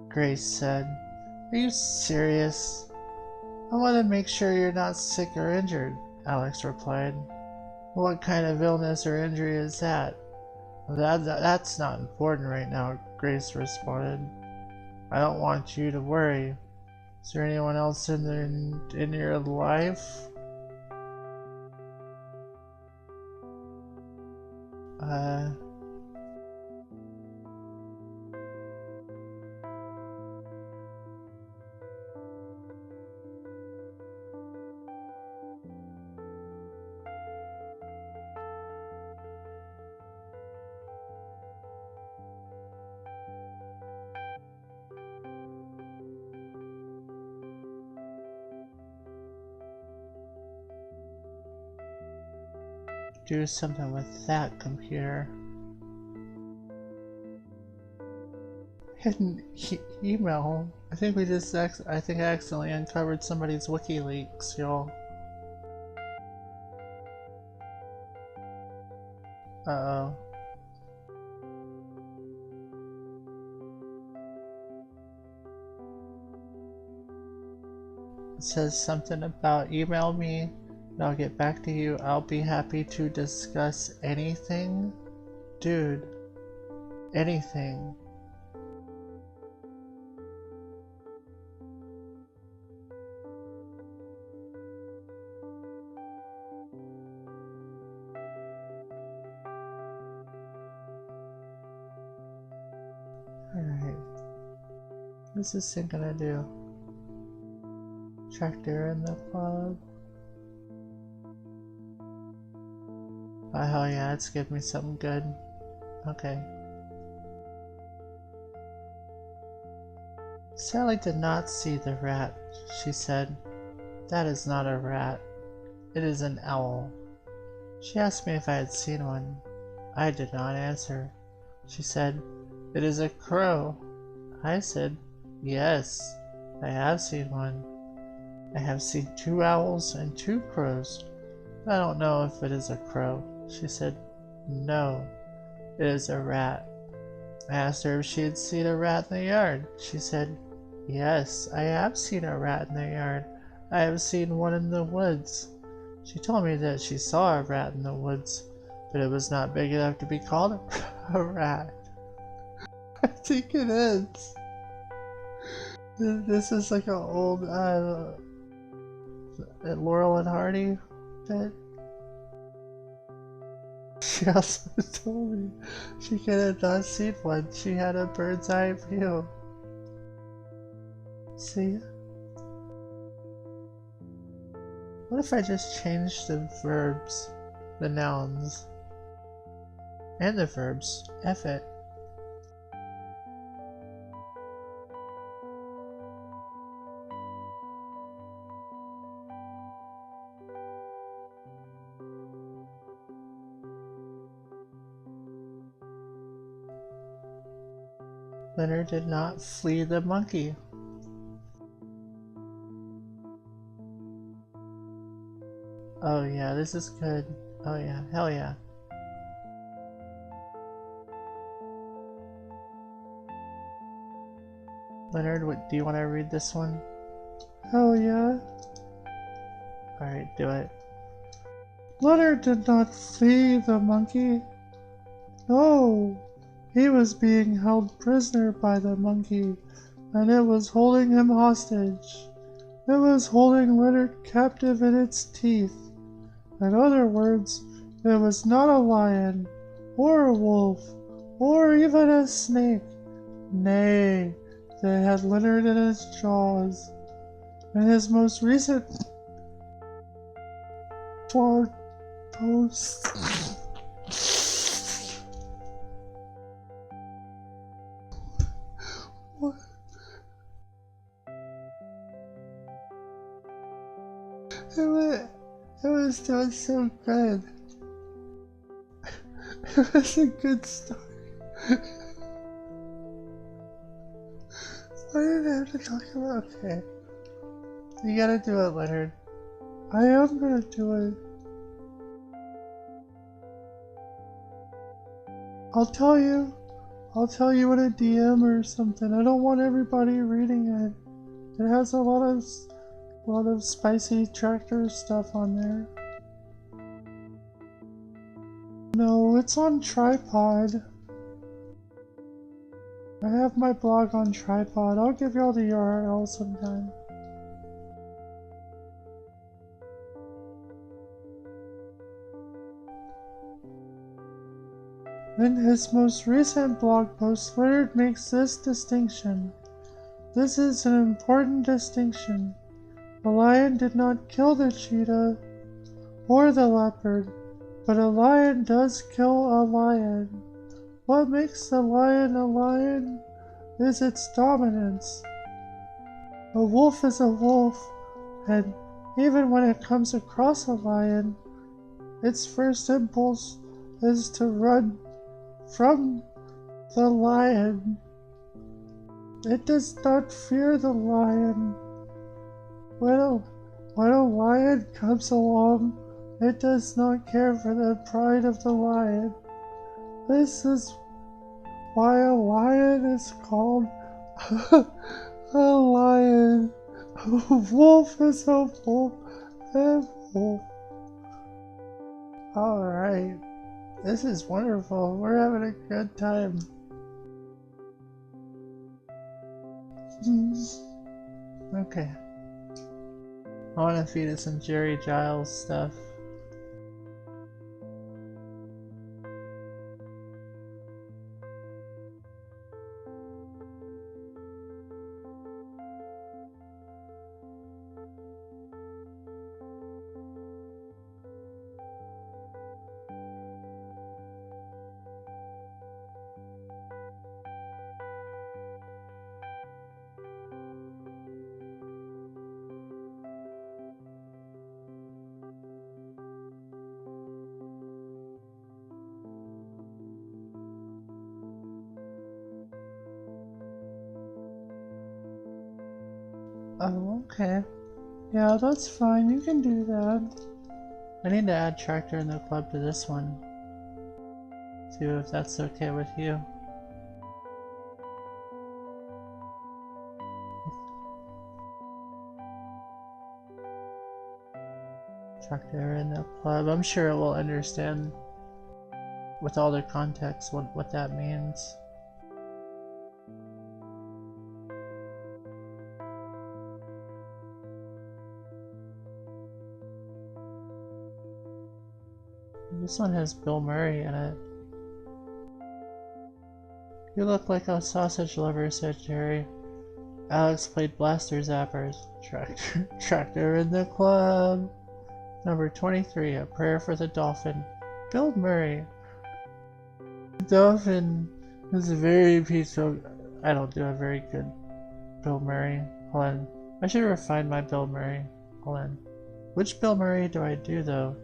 Grace said, Are you serious? I want to make sure you're not sick or injured, Alex replied. What kind of illness or injury is that? That's not important right now, Grace responded. I don't want you to worry. Is there anyone else in your life? Do something with that computer. Hidden email. I think we just I accidentally uncovered somebody's WikiLeaks, y'all. Uh-oh. It says something about email me and I'll get back to you. I'll be happy to discuss anything. Dude. Anything. Alright. What's this thing gonna do? Tractor in the club. Oh hell yeah, it's giving me something good. Okay. Sally did not see the rat, she said. That is not a rat. It is an owl. She asked me if I had seen one. I did not answer. She said, It is a crow. I said, Yes, I have seen one. I have seen 2 owls and 2 crows. I don't know if it is a crow. She said, No, it is a rat. I asked her if she had seen a rat in the yard. She said, Yes, I have seen a rat in the yard. I have seen one in the woods. She told me that she saw a rat in the woods, but it was not big enough to be called a rat. I think it is. This is like an old Laurel and Hardy bit. She also told me she could have not seen one. She had a bird's eye view. See? What if I just changed the verbs, the nouns, and the verbs? F it. Leonard did not flee the monkey. Oh yeah, this is good. Oh yeah, hell yeah. Leonard, do you want to read this one? Hell yeah. Alright, do it. Leonard did not flee the monkey. No, he was being held prisoner by the monkey, and it was holding him hostage. It was holding Leonard captive in its teeth. In other words, it was not a lion, or a wolf, or even a snake. Nay, they had Leonard in its jaws. In his most recent post. What? It was doing so good. It was a good story. Why did I have to talk about it? Okay. You gotta do it, Leonard. I am gonna do it. I'll tell you in a DM or something. I don't want everybody reading it. It has a lot of spicy tractor stuff on there. No, it's on Tripod. I have my blog on Tripod. I'll give y'all the URL sometime. In his most recent blog post, Leonard makes this distinction. This is an important distinction. The lion did not kill the cheetah or the leopard, but a lion does kill a lion. What makes the lion a lion is its dominance. A wolf is a wolf, and even when it comes across a lion, its first impulse is to run from the lion. It does not fear the lion. When a lion comes along, it does not care for the pride of the lion. This is why a lion is called a lion. A wolf is a wolf and wolf. Alright. This is wonderful. We're having a good time. Okay. I want to feed it some Jerry Giles stuff. Oh, okay. Yeah, that's fine. You can do that. I need to add Tractor in the Club to this one, too, if that's okay with you. Tractor in the Club. I'm sure it will understand with all the context what that means. This one has Bill Murray in it. You look like a sausage lover, said Jerry. Alex played Blaster Zappers. Tractor in the Club. Number 23, A Prayer for the Dolphin. Bill Murray. The dolphin is very peaceful. I don't do a very good Bill Murray. Hold on. I should refine my Bill Murray. Hold on. Which Bill Murray do I do, though?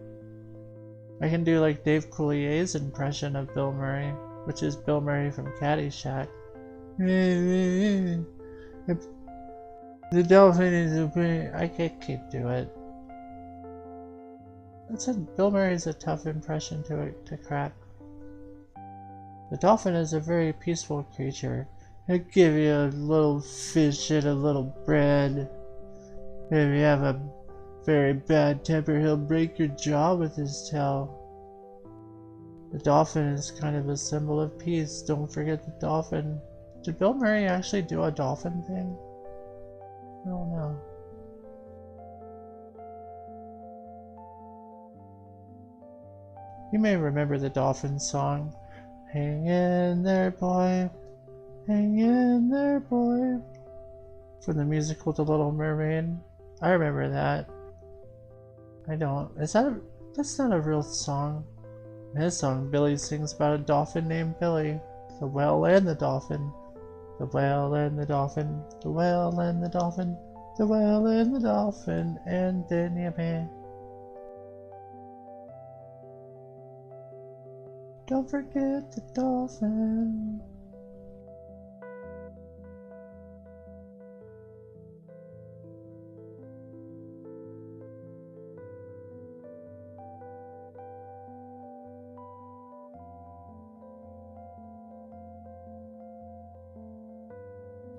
I can do like Dave Coulier's impression of Bill Murray, which is Bill Murray from Caddyshack. The dolphin is a... I can't do it. Bill Murray is a tough impression to crack. The dolphin is a very peaceful creature. He'll give you a little fish and a little bread. If you have a very bad temper, he'll break your jaw with his tail. The dolphin is kind of a symbol of peace. Don't forget the dolphin. Did Bill Murray actually do a dolphin thing? I don't know. You may remember the dolphin song. Hang in there, boy. Hang in there, boy. From the musical The Little Mermaid. I remember that. I don't. Is that That's not a real song. In his song, Billy sings about a dolphin named Billy. The whale and the dolphin. The whale and the dolphin. The whale and the dolphin. The whale and the dolphin. And then you may. Don't forget the dolphin.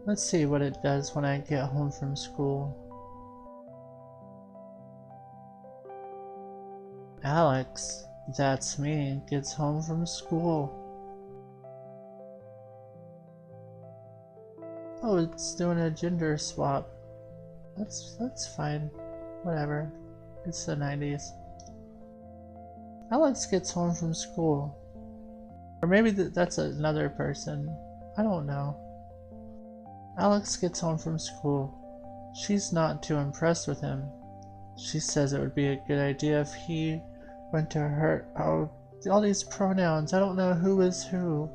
Let's see what it does when I get home from school. Alex, that's me, gets home from school. Oh, it's doing a gender swap. That's fine. Whatever. It's the 90s. Alex gets home from school. Or maybe that's another person. I don't know. Alex gets home from school. She's not too impressed with him. She says it would be a good idea if he went to her. Oh, all these pronouns. I don't know who is who.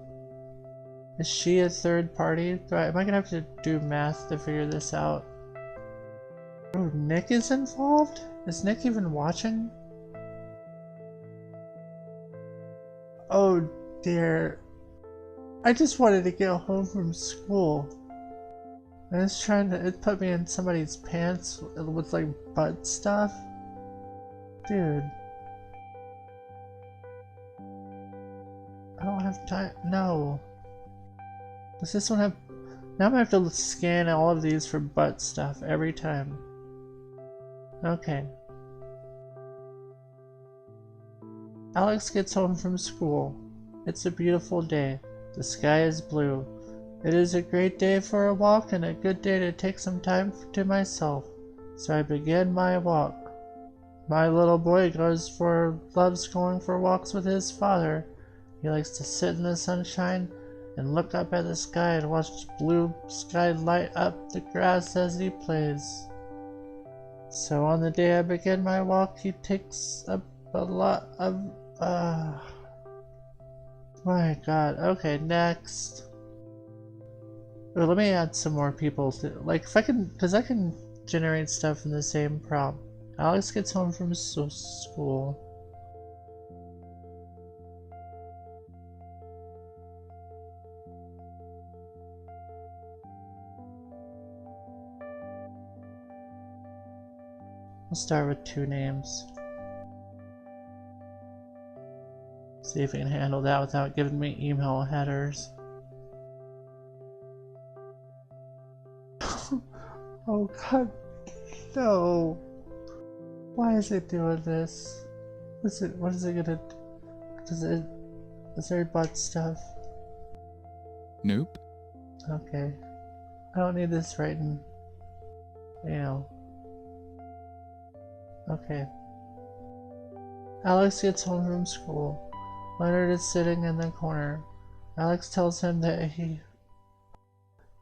Is she a third party? Am I gonna have to do math to figure this out? Oh, Nick is involved? Is Nick even watching? Oh dear. I just wanted to get home from school. I was trying to, it put me in somebody's pants with like butt stuff. Dude. I don't have time. No. Does this one have, now I'm gonna have to scan all of these for butt stuff every time. Okay. Alex gets home from school. It's a beautiful day. The sky is blue. It is a great day for a walk and a good day to take some time to myself. So I begin my walk. My little boy loves going for walks with his father. He likes to sit in the sunshine and look up at the sky and watch the blue sky light up the grass as he plays. So on the day I begin my walk, he takes up a lot of my god. Okay, next. Well, let me add some more people to, like, if I can, because I can generate stuff in the same prompt. Alex gets home from school. We'll start with 2 names. See if we can handle that without giving me email headers. Oh god, no. Why is it doing this? What is it gonna do? Is there butt stuff? Nope. Okay. I don't need this written. Okay. Alex gets home from school. Leonard is sitting in the corner. Alex tells him that he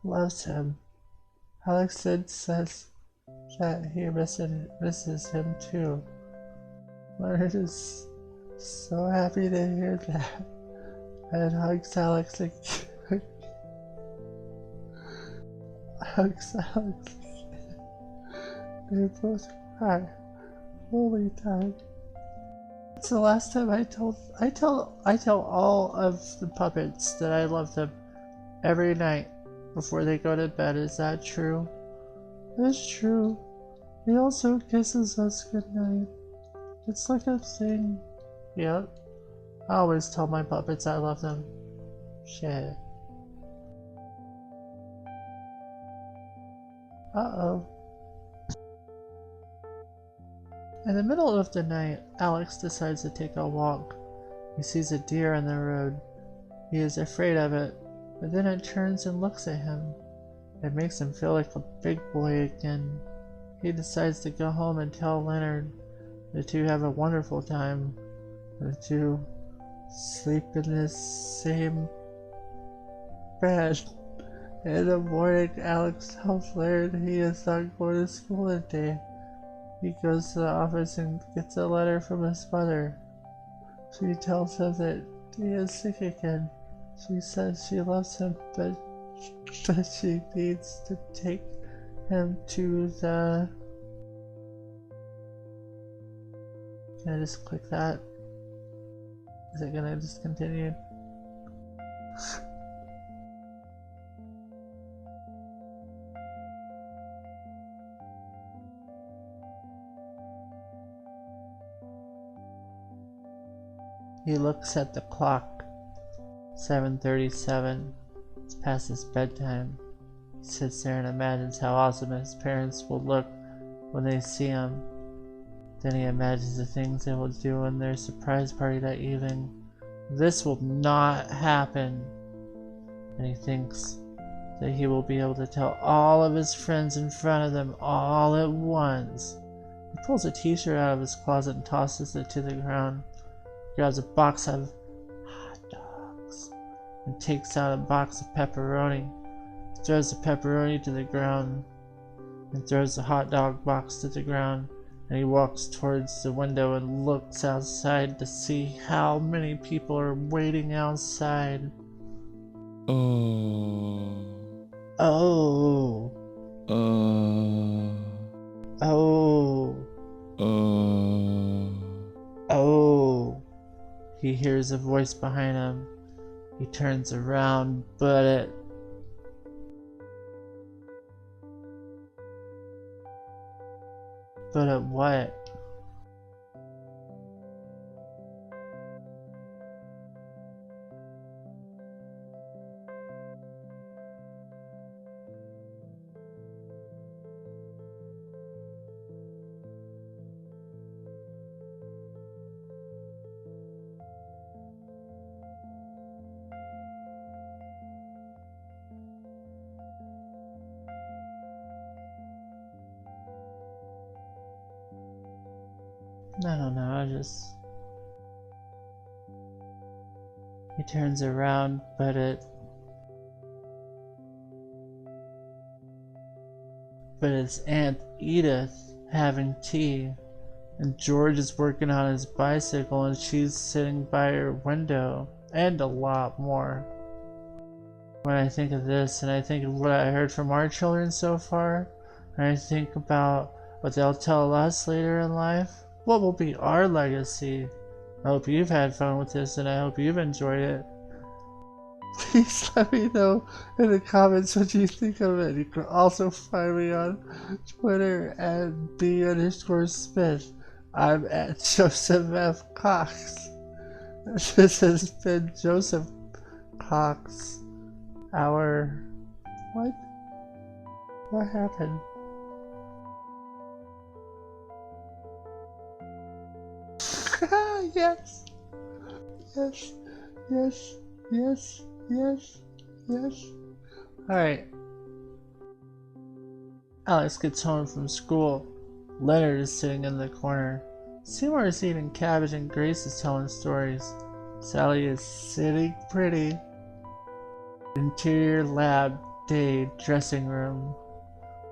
loves him. Alex then says that he misses him too. Leonard is so happy to hear that and hugs Alex again. Hugs Alex. They both cry. Holy time. It's the last time I tell all of the puppets that I love them every night before they go to bed. Is that true? It's true. He also kisses us goodnight. It's like a thing. Yep. I always tell my puppets I love them. Shit. Uh-oh. In the middle of the night, Alex decides to take a walk. He sees a deer on the road. He is afraid of it, but then it turns and looks at him. It makes him feel like a big boy again. He decides to go home and tell Leonard. The two have a wonderful time. The two sleep in the same bed. In the morning, Alex tells Leonard he is not going to school today. he goes to the office and gets a letter from his mother. She tells him that he is sick again. She says she loves him, but she needs to take him to the... Can I just click that? Is it gonna just continue? He looks at the clock. 7:37. It's past his bedtime. He sits there and imagines how awesome his parents will look when they see him. Then he imagines the things they will do in their surprise party that evening. This will not happen. And he thinks that he will be able to tell all of his friends in front of them all at once. He pulls a t-shirt out of his closet and tosses it to the ground. Grabs a box of hot dogs and takes out a box of pepperoni. Throws the pepperoni to the ground and throws the hot dog box to the ground. And he walks towards the window and looks outside to see how many people are waiting outside. Oh. Oh. Oh. Oh. He hears a voice behind him. He turns around, but at what? I don't know, He turns around, but it's Aunt Edith having tea, and George is working on his bicycle and she's sitting by her window, and a lot more. When I think of this, and I think of what I heard from our children so far, and I think about what they'll tell us later in life, what will be our legacy? I hope you've had fun with this and I hope you've enjoyed it. Please let me know in the comments what you think of it. You can also find me on Twitter at B_Smith. I'm at Joseph F. Cox. This has been Joseph Cox. What? What happened? Yes. Yes. Yes. Yes. Yes. Yes. Alright. Alex gets home from school. Leonard is sitting in the corner. Seymour is eating cabbage and Grace is telling stories. Sally is sitting pretty. Interior lab day dressing room.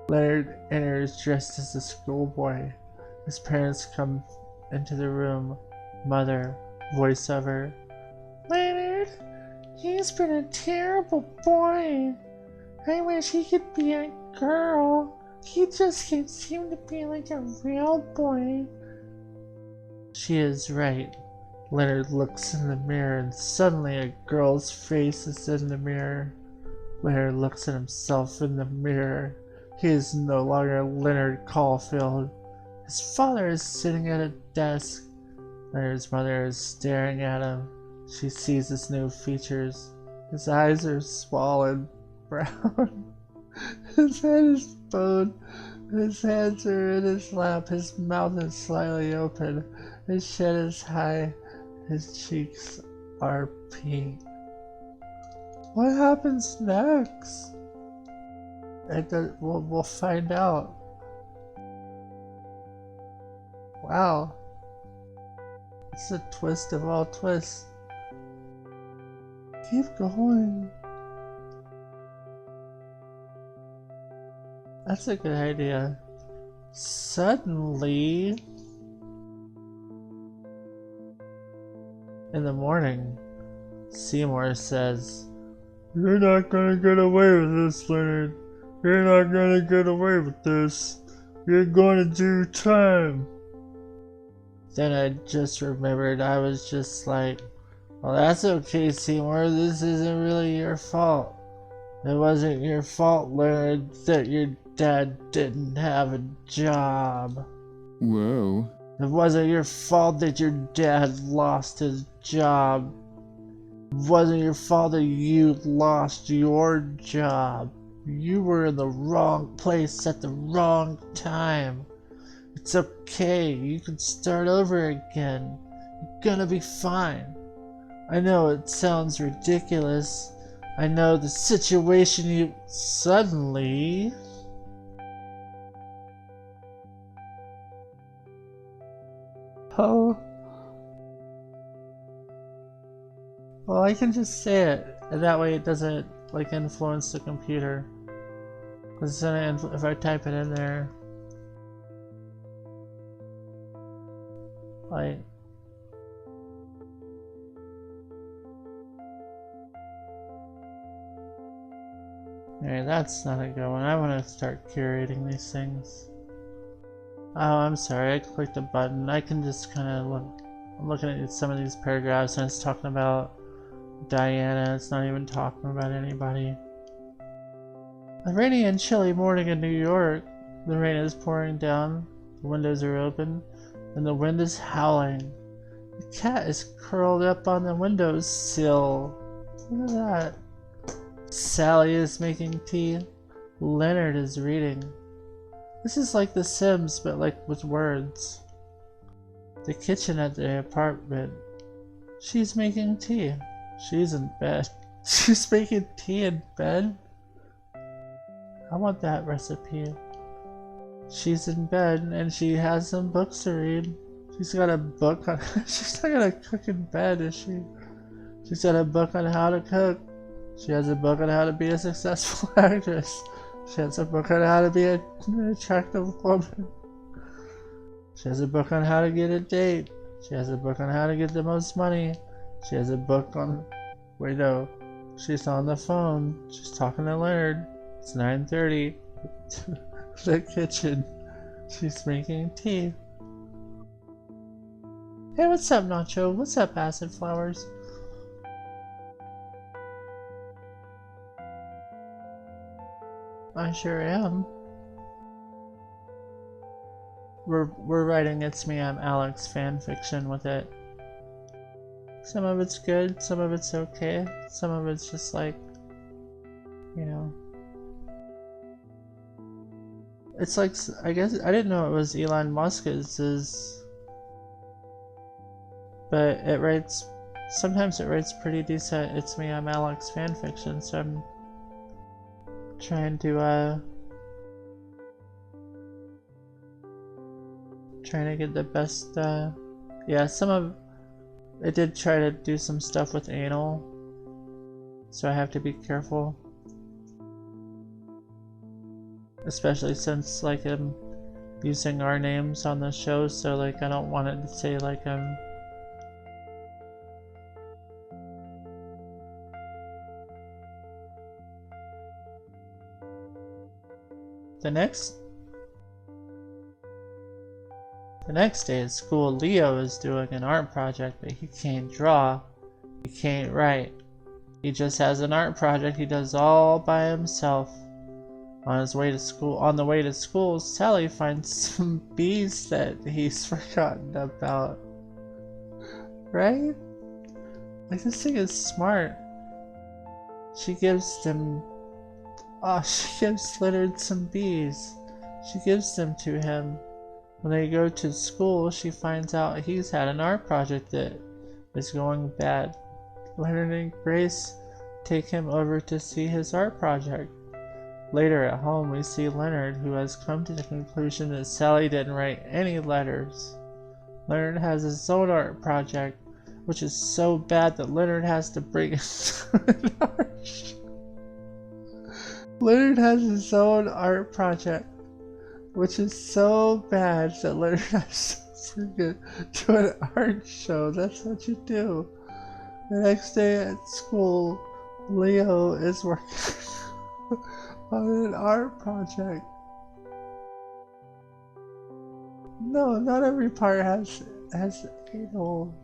Leonard enters dressed as a schoolboy. His parents come into the room. Mother, voiceover. Leonard, he's been a terrible boy. I wish he could be a girl. He just can't seem to be like a real boy. She is right. Leonard looks in the mirror and suddenly a girl's face is in the mirror. Leonard looks at himself in the mirror. He is no longer Leonard Caulfield. His father is sitting at a desk. Leonard's mother is staring at him. She sees his new features. His eyes are swollen, brown. His head is bowed. His hands are in his lap. His mouth is slightly open. His chin is high. His cheeks are pink. What happens next? We'll find out. Wow. It's a twist of all twists. Keep going. That's a good idea. Suddenly, in the morning, Seymour says, "You're not gonna get away with this, Leonard. You're not gonna get away with this. You're gonna do time." Then I just remembered, I was just like, "Well, that's okay, Seymour. This isn't really your fault. It wasn't your fault, Leonard, that your dad didn't have a job. Whoa. It wasn't your fault that your dad lost his job. It wasn't your fault that you lost your job. You were in the wrong place at the wrong time. It's okay. You can start over again. You're gonna be fine. I know it sounds ridiculous. I know the situation you suddenly..." Oh. Well, I can just say it, and that way it doesn't, like, influence the computer. Because then if I type it in there, like... Alright, that's not a good one. I want to start curating these things. Oh, I'm sorry, I clicked a button. I can just kind of look. I'm looking at some of these paragraphs and it's talking about Diana. It's not even talking about anybody. A rainy and chilly morning in New York. The rain is pouring down, the windows are open, and the wind is howling. The cat is curled up on the windowsill. Look at that. Sally is making tea. Leonard is reading. This is like The Sims, but like with words. The kitchen at the apartment. She's making tea. She's in bed. She's making tea in bed? I want that recipe. She's in bed and she has some books to read. She's got a book on... She's not gonna cook in bed, is she? She's got a book on how to cook. She has a book on how to be a successful actress. She has a book on how to be an attractive woman. She has a book on how to get a date. She has a book on how to get the most money. She has a book on... Wait, no. She's on the phone. She's talking to Leonard. It's 9:30. The kitchen. She's making tea. Hey, what's up, Nacho? What's up, Acid Flowers? I sure am. We're writing It's Me, I'm Alex fanfiction with it. Some of it's good, some of it's okay, some of it's just like, you know. It's like, I guess, I didn't know it was Elon Musk's, but it writes, sometimes it writes pretty decent It's Me, I'm Alex fanfiction, so I'm trying to get the best. Yeah, some of it did try to do some stuff with anal, so I have to be careful, especially since like I'm using our names on the show, so like I don't want it to say like I'm The next day at school, Leo is doing an art project, but he can't draw, he can't write. He just has an art project he does all by himself. On the way to school, Sally finds some bees that he's forgotten about. Right? Like, this thing is smart. She gives Leonard some bees. She gives them to him. When they go to school, she finds out he's had an art project that is going bad. Leonard and Grace take him over to see his art project. Later at home, we see Leonard, who has come to the conclusion that Sally didn't write any letters. Leonard has his own art project, which is so bad that Leonard has to bring his own art. Leonard has his own art project which is so bad that Leonard has to forget to an art show. That's what you do. The next day at school, Leo is working on an art project. No, not every part has anal.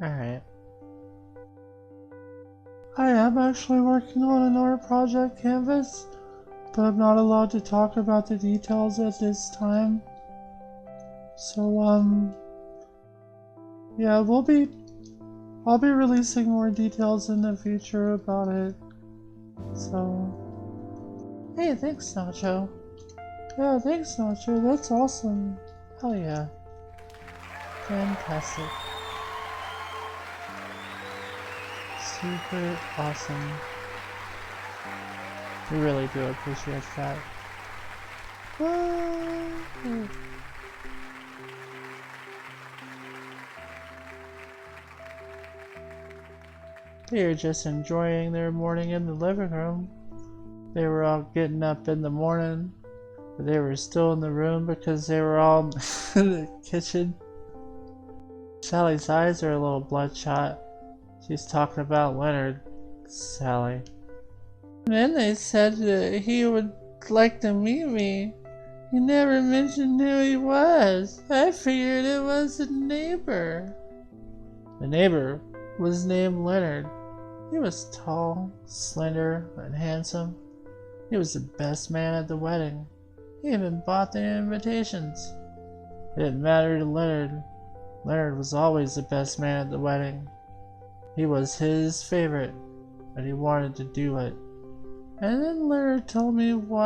Alright. I am actually working on an art project canvas, but I'm not allowed to talk about the details at this time. So, yeah, I'll be releasing more details in the future about it. So, Hey, thanks, Nacho. yeah, thanks, Nacho. That's awesome. Hell yeah. Fantastic. Super awesome. We really do appreciate that. Whoa. They were just enjoying their morning in the living room. They were all getting up in the morning, but they were still in the room because they were all in the kitchen. Sally's eyes are a little bloodshot. She's talking about Leonard. Sally. And then they said that he would like to meet me. He never mentioned who he was. I figured it was a neighbor. The neighbor was named Leonard. He was tall, slender, and handsome. He was the best man at the wedding. He even bought the invitations. It didn't matter to Leonard. Leonard was always the best man at the wedding. He was his favorite, but he wanted to do it. And then Leonard told me what...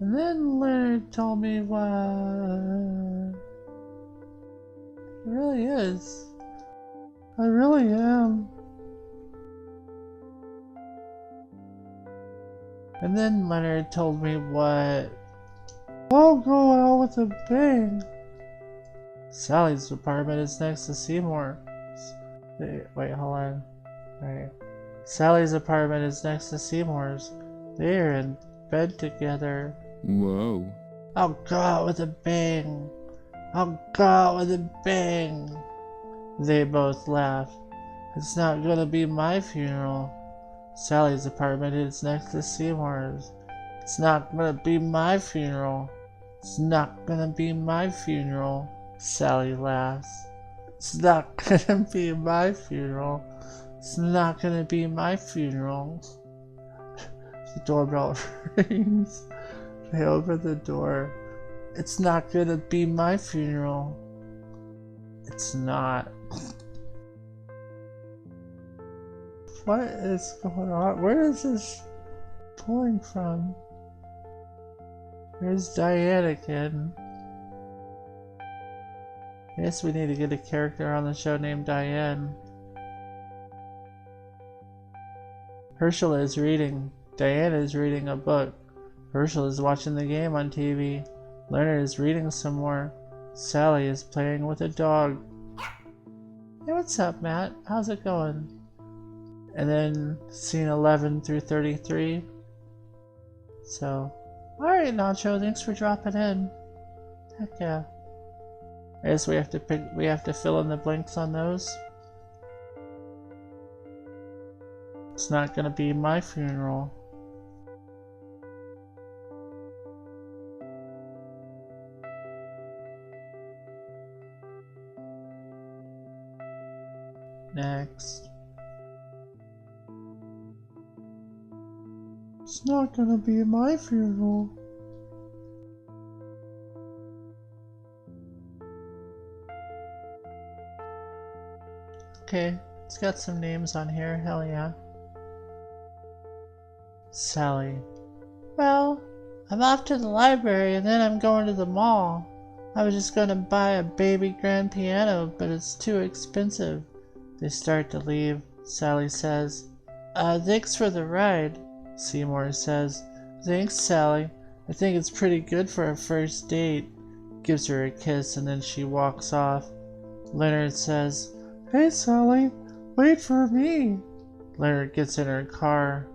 And then Leonard told me what... It really is. I really am. And then Leonard told me what... I'll go out with a bang. Sally's apartment is next to Seymour's. Wait, hold on. Alright. Sally's apartment is next to Seymour's. They are in bed together. Whoa. I'll go out with a bang. I'll go out with a bang. They both laughed. It's not gonna be my funeral. Sally's apartment is next to Seymour's. It's not gonna be my funeral. It's not gonna be my funeral. Sally laughs. It's not gonna be my funeral. It's not gonna be my funeral. The doorbell rings. They open the door. It's not gonna be my funeral. It's not. What is going on? Where is this pulling from? There's Diane again. I guess we need to get a character on the show named Diane. Herschel is reading. Diane is reading a book. Herschel is watching the game on TV. Leonard is reading some more. Sally is playing with a dog. Hey, what's up, Matt? How's it going? And then scene 11 through 33. So, alright, Nacho, thanks for dropping in. Heck yeah. I guess we have to fill in the blanks on those. It's not gonna be my funeral. Next. It's not gonna be my funeral. Okay, it's got some names on here, hell yeah. Sally. Well, I'm off to the library and then I'm going to the mall. I was just gonna buy a baby grand piano, but it's too expensive. They start to leave. Sally says, thanks for the ride. Seymour says, thanks, Sally. I think it's pretty good for a first date. Gives her a kiss and then she walks off. Leonard says, hey, Sally, wait for me. Leonard gets in her car.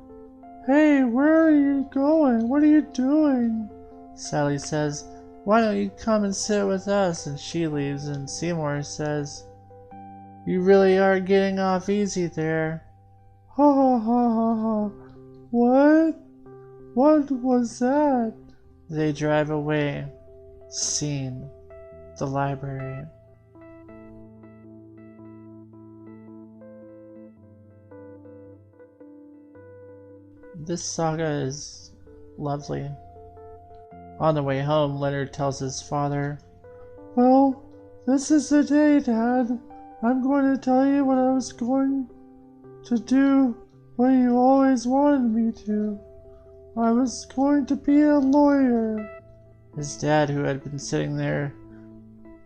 Hey, where are you going? What are you doing? Sally says, why don't you come and sit with us? And she leaves, and Seymour says, you really are getting off easy there. Ha ha ha ha ha. What? What was that? They drive away. Scene. The library. This saga is lovely. On the way home, Leonard tells his father, well, this is the day, Dad. I'm going to tell you what I was going to do what you always wanted me to. I was going to be a lawyer. His dad, who had been sitting there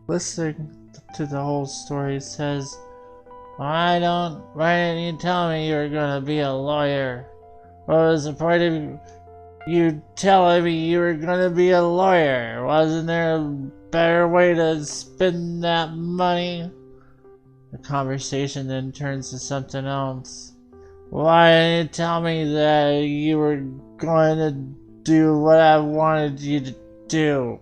listening to the whole story, says, why didn't you tell me you were going to be a lawyer? What was the point of you telling me you were going to be a lawyer? Wasn't there a better way to spend that money? The conversation then turns to something else. Why didn't you tell me that you were going to do what I wanted you to do?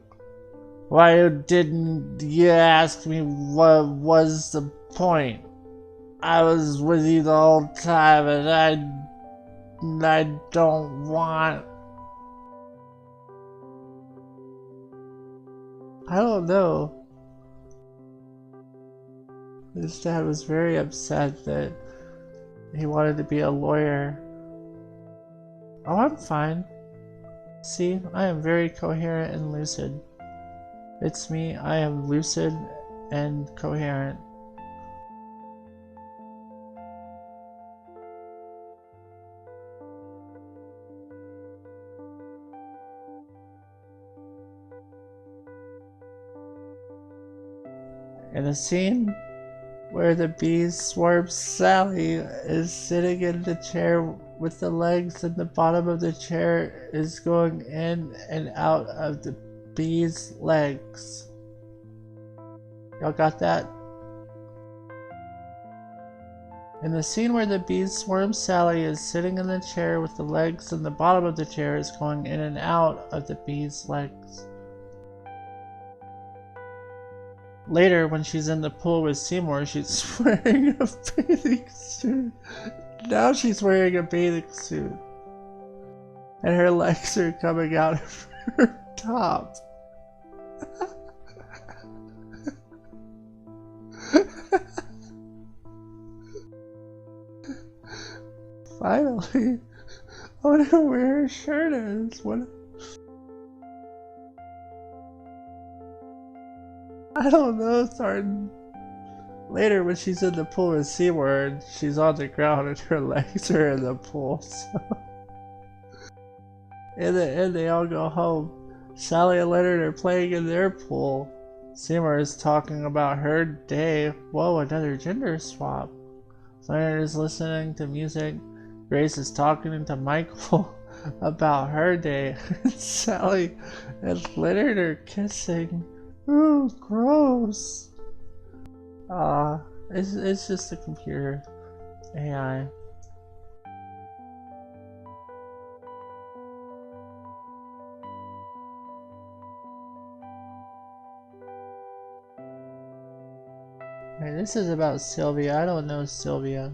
Why didn't you ask me what was the point? I was with you the whole time and I don't want... I don't know. His dad was very upset that he wanted to be a lawyer. Oh, I'm fine. See, I am very coherent and lucid. It's me, I am lucid and coherent. In a scene where the bees swarm, Sally is sitting in the chair with the legs, and the bottom of the chair is going in and out of the bees' legs. Y'all got that? In the scene where the bees swarm, Sally is sitting in the chair with the legs, and the bottom of the chair is going in and out of the bees' legs. Later, when she's in the pool with Seymour, she's wearing a bathing suit. Now she's wearing a bathing suit. And her legs are coming out of her top. Finally, I wonder where her shirt is. What? I don't know, Thornton. Later, when she's in the pool with Seymour, and she's on the ground and her legs are in the pool, so... In the end, they all go home. Sally and Leonard are playing in their pool. Seymour is talking about her day. Whoa, another gender swap. Leonard is listening to music. Grace is talking to Michael about her day. Sally and Leonard are kissing. Ooh, gross. It's just a computer. AI. Alright, this is about Sylvia. I don't know Sylvia.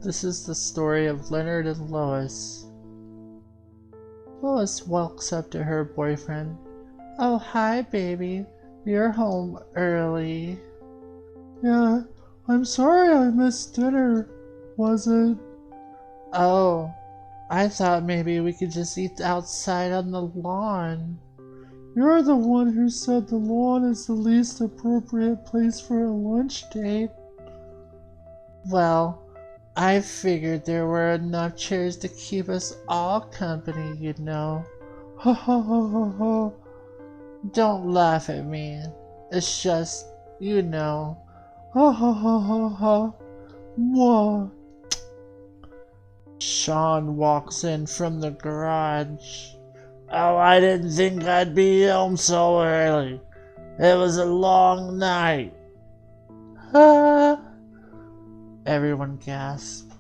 This is the story of Leonard and Lois. Lois walks up to her boyfriend. Oh, hi, baby. You're home early. Yeah, I'm sorry I missed dinner. Was it? Oh, I thought maybe we could just eat outside on the lawn. You're the one who said the lawn is the least appropriate place for a lunch date. Well, I figured there were enough chairs to keep us all company, you know. Ha ha ha ha ha. Don't laugh at me. It's just, you know. Ha ha ha ha ha. Mwah. Sean walks in from the garage. Oh, I didn't think I'd be home so early. It was a long night. Ah! Everyone gasped.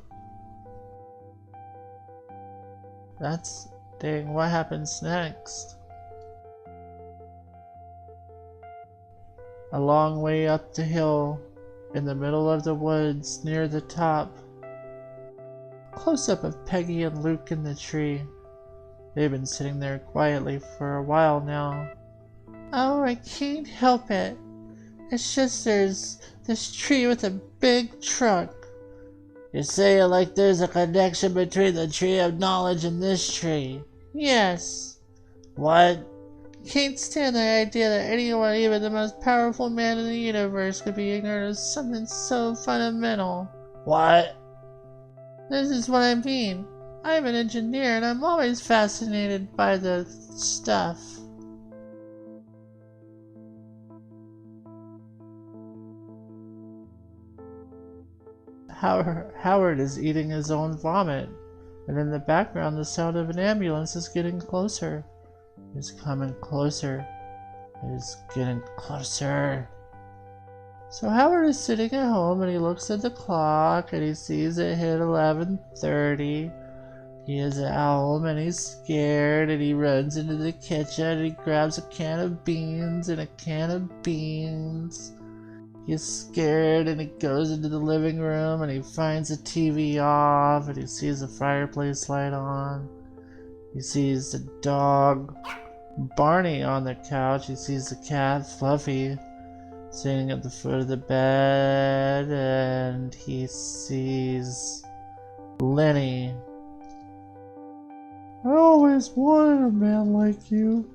Dang, what happens next? A long way up the hill, in the middle of the woods, near the top. Close up of Peggy and Luke in the tree. They've been sitting there quietly for a while now. Oh, I can't help it. It's just there's this tree with a big trunk. You say it like there's a connection between the tree of knowledge and this tree. Yes. What? Can't stand the idea that anyone, even the most powerful man in the universe, could be ignorant of something so fundamental. What? This is what I mean. I'm an engineer and I'm always fascinated by the stuff. Howard is eating his own vomit, and in the background the sound of an ambulance is getting closer. It's coming closer. It is getting closer. So Howard is sitting at home and he looks at the clock and he sees it hit 11:30. He is at home and he's scared and he runs into the kitchen and he grabs a can of beans and a can of beans. He's scared and he goes into the living room and he finds the TV off and he sees the fireplace light on. He sees the dog Barney on the couch. He sees the cat Fluffy sitting at the foot of the bed, and he sees Lenny. I always wanted a man like you,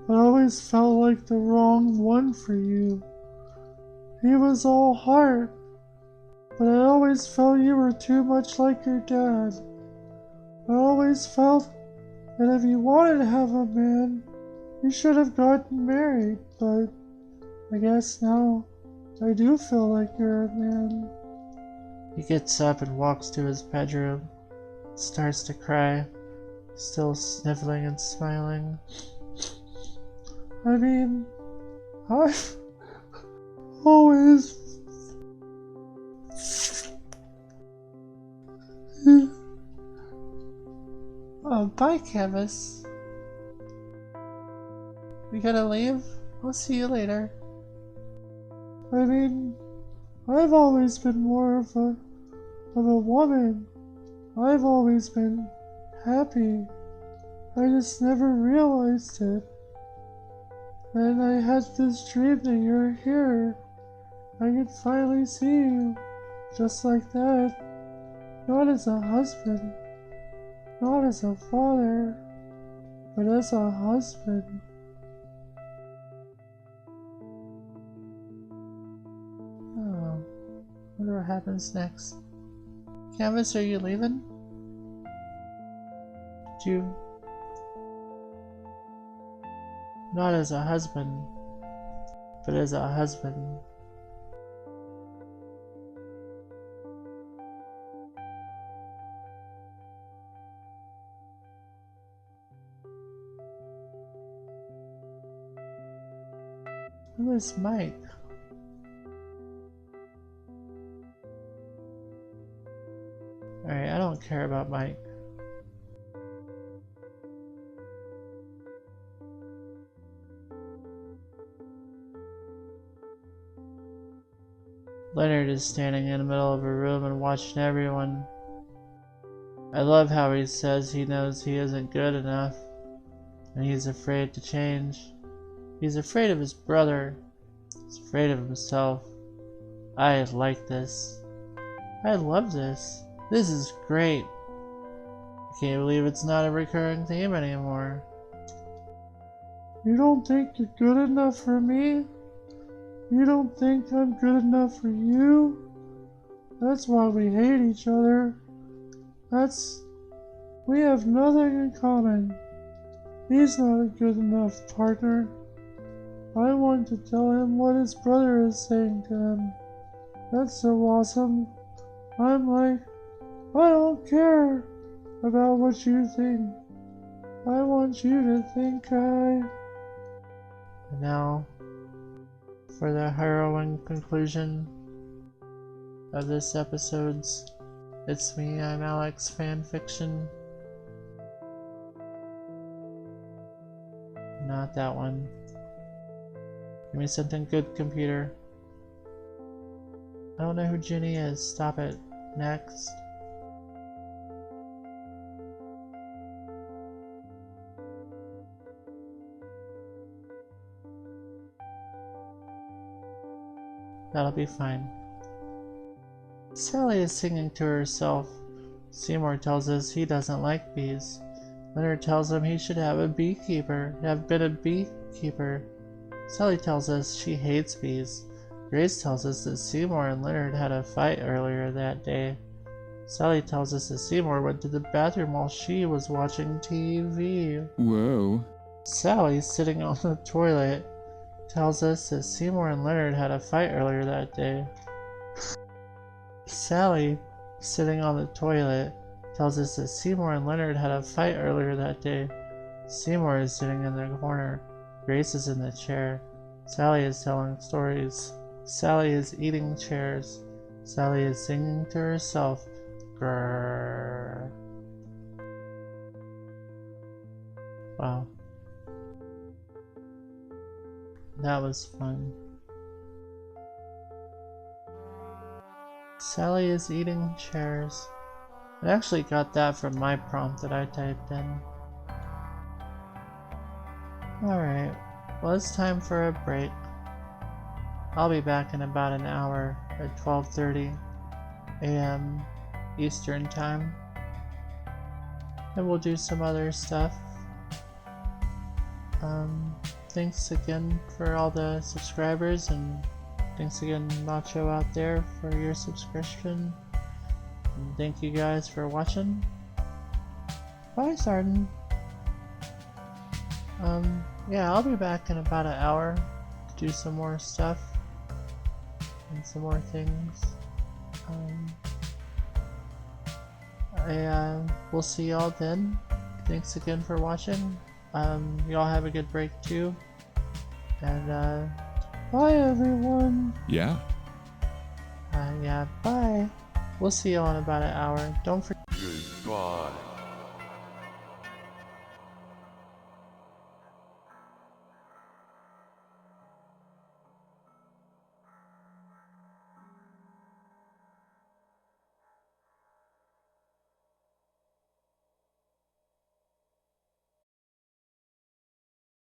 but I always felt like the wrong one for you. He was all heart, but I always felt you were too much like your dad. I always felt that if you wanted to have a man, you should have gotten married, but I guess now I do feel like you're a man. He gets up and walks to his bedroom, starts to cry, still sniffling and smiling. I mean, I've always Oh, bye, Canvas. We gotta leave? I'll see you later. I mean, I've always been more of a woman. I've always been happy. I just never realized it. And I had this dream that you're here. I could finally see you. Just like that. Not as a husband. Not as a father. But as a husband. Oh, wonder what happens next. Canvas, are you leaving? Did you... Not as a husband, but as a husband. Who is Mike? Alright, I don't care about Mike. Leonard is standing in the middle of a room and watching everyone. I love how he says he knows he isn't good enough, and he's afraid to change. He's afraid of his brother. He's afraid of himself. I like this. I love this. This is great. I can't believe it's not a recurring theme anymore. You don't think you're good enough for me? You don't think I'm good enough for you? That's why we hate each other. We have nothing in common. He's not a good enough partner. I want to tell him what his brother is saying to him. That's so awesome. I'm like, I don't care about what you think. I want you to think And now, for the harrowing conclusion of this episode's It's Me, I'm Alex fanfiction. Not that one. Give me something good, computer. I don't know who Ginny is. Stop it. Next. That'll be fine. Sally is singing to herself. Seymour tells us he doesn't like bees. Leonard tells him he should have been a beekeeper. Sally tells us she hates bees. Grace tells us that Seymour and Leonard had a fight earlier that day. Sally tells us that Seymour went to the bathroom while she was watching TV. Whoa. Sally, sitting on the toilet, tells us that Seymour and Leonard had a fight earlier that day. Sally, sitting on the toilet, tells us that Seymour and Leonard had a fight earlier that day. Seymour is sitting in the corner. Grace is in the chair. Sally is telling stories. Sally is eating chairs. Sally is singing to herself. Grrr. Wow. That was fun. Sally is eating chairs. I actually got that from my prompt that I typed in. Alright, well it's time for a break. I'll be back in about an hour at 12:30 a.m. Eastern Time. And we'll do some other stuff. Thanks again for all the subscribers, and thanks again Nacho out there for your subscription. And thank you guys for watching. Bye, Sarden. Yeah, I'll be back in about an hour to do some more stuff and some more things. We'll see y'all then. Thanks again for watching. Y'all have a good break too. And bye everyone. Yeah. Yeah, bye. We'll see y'all in about an hour. Don't forget. Goodbye.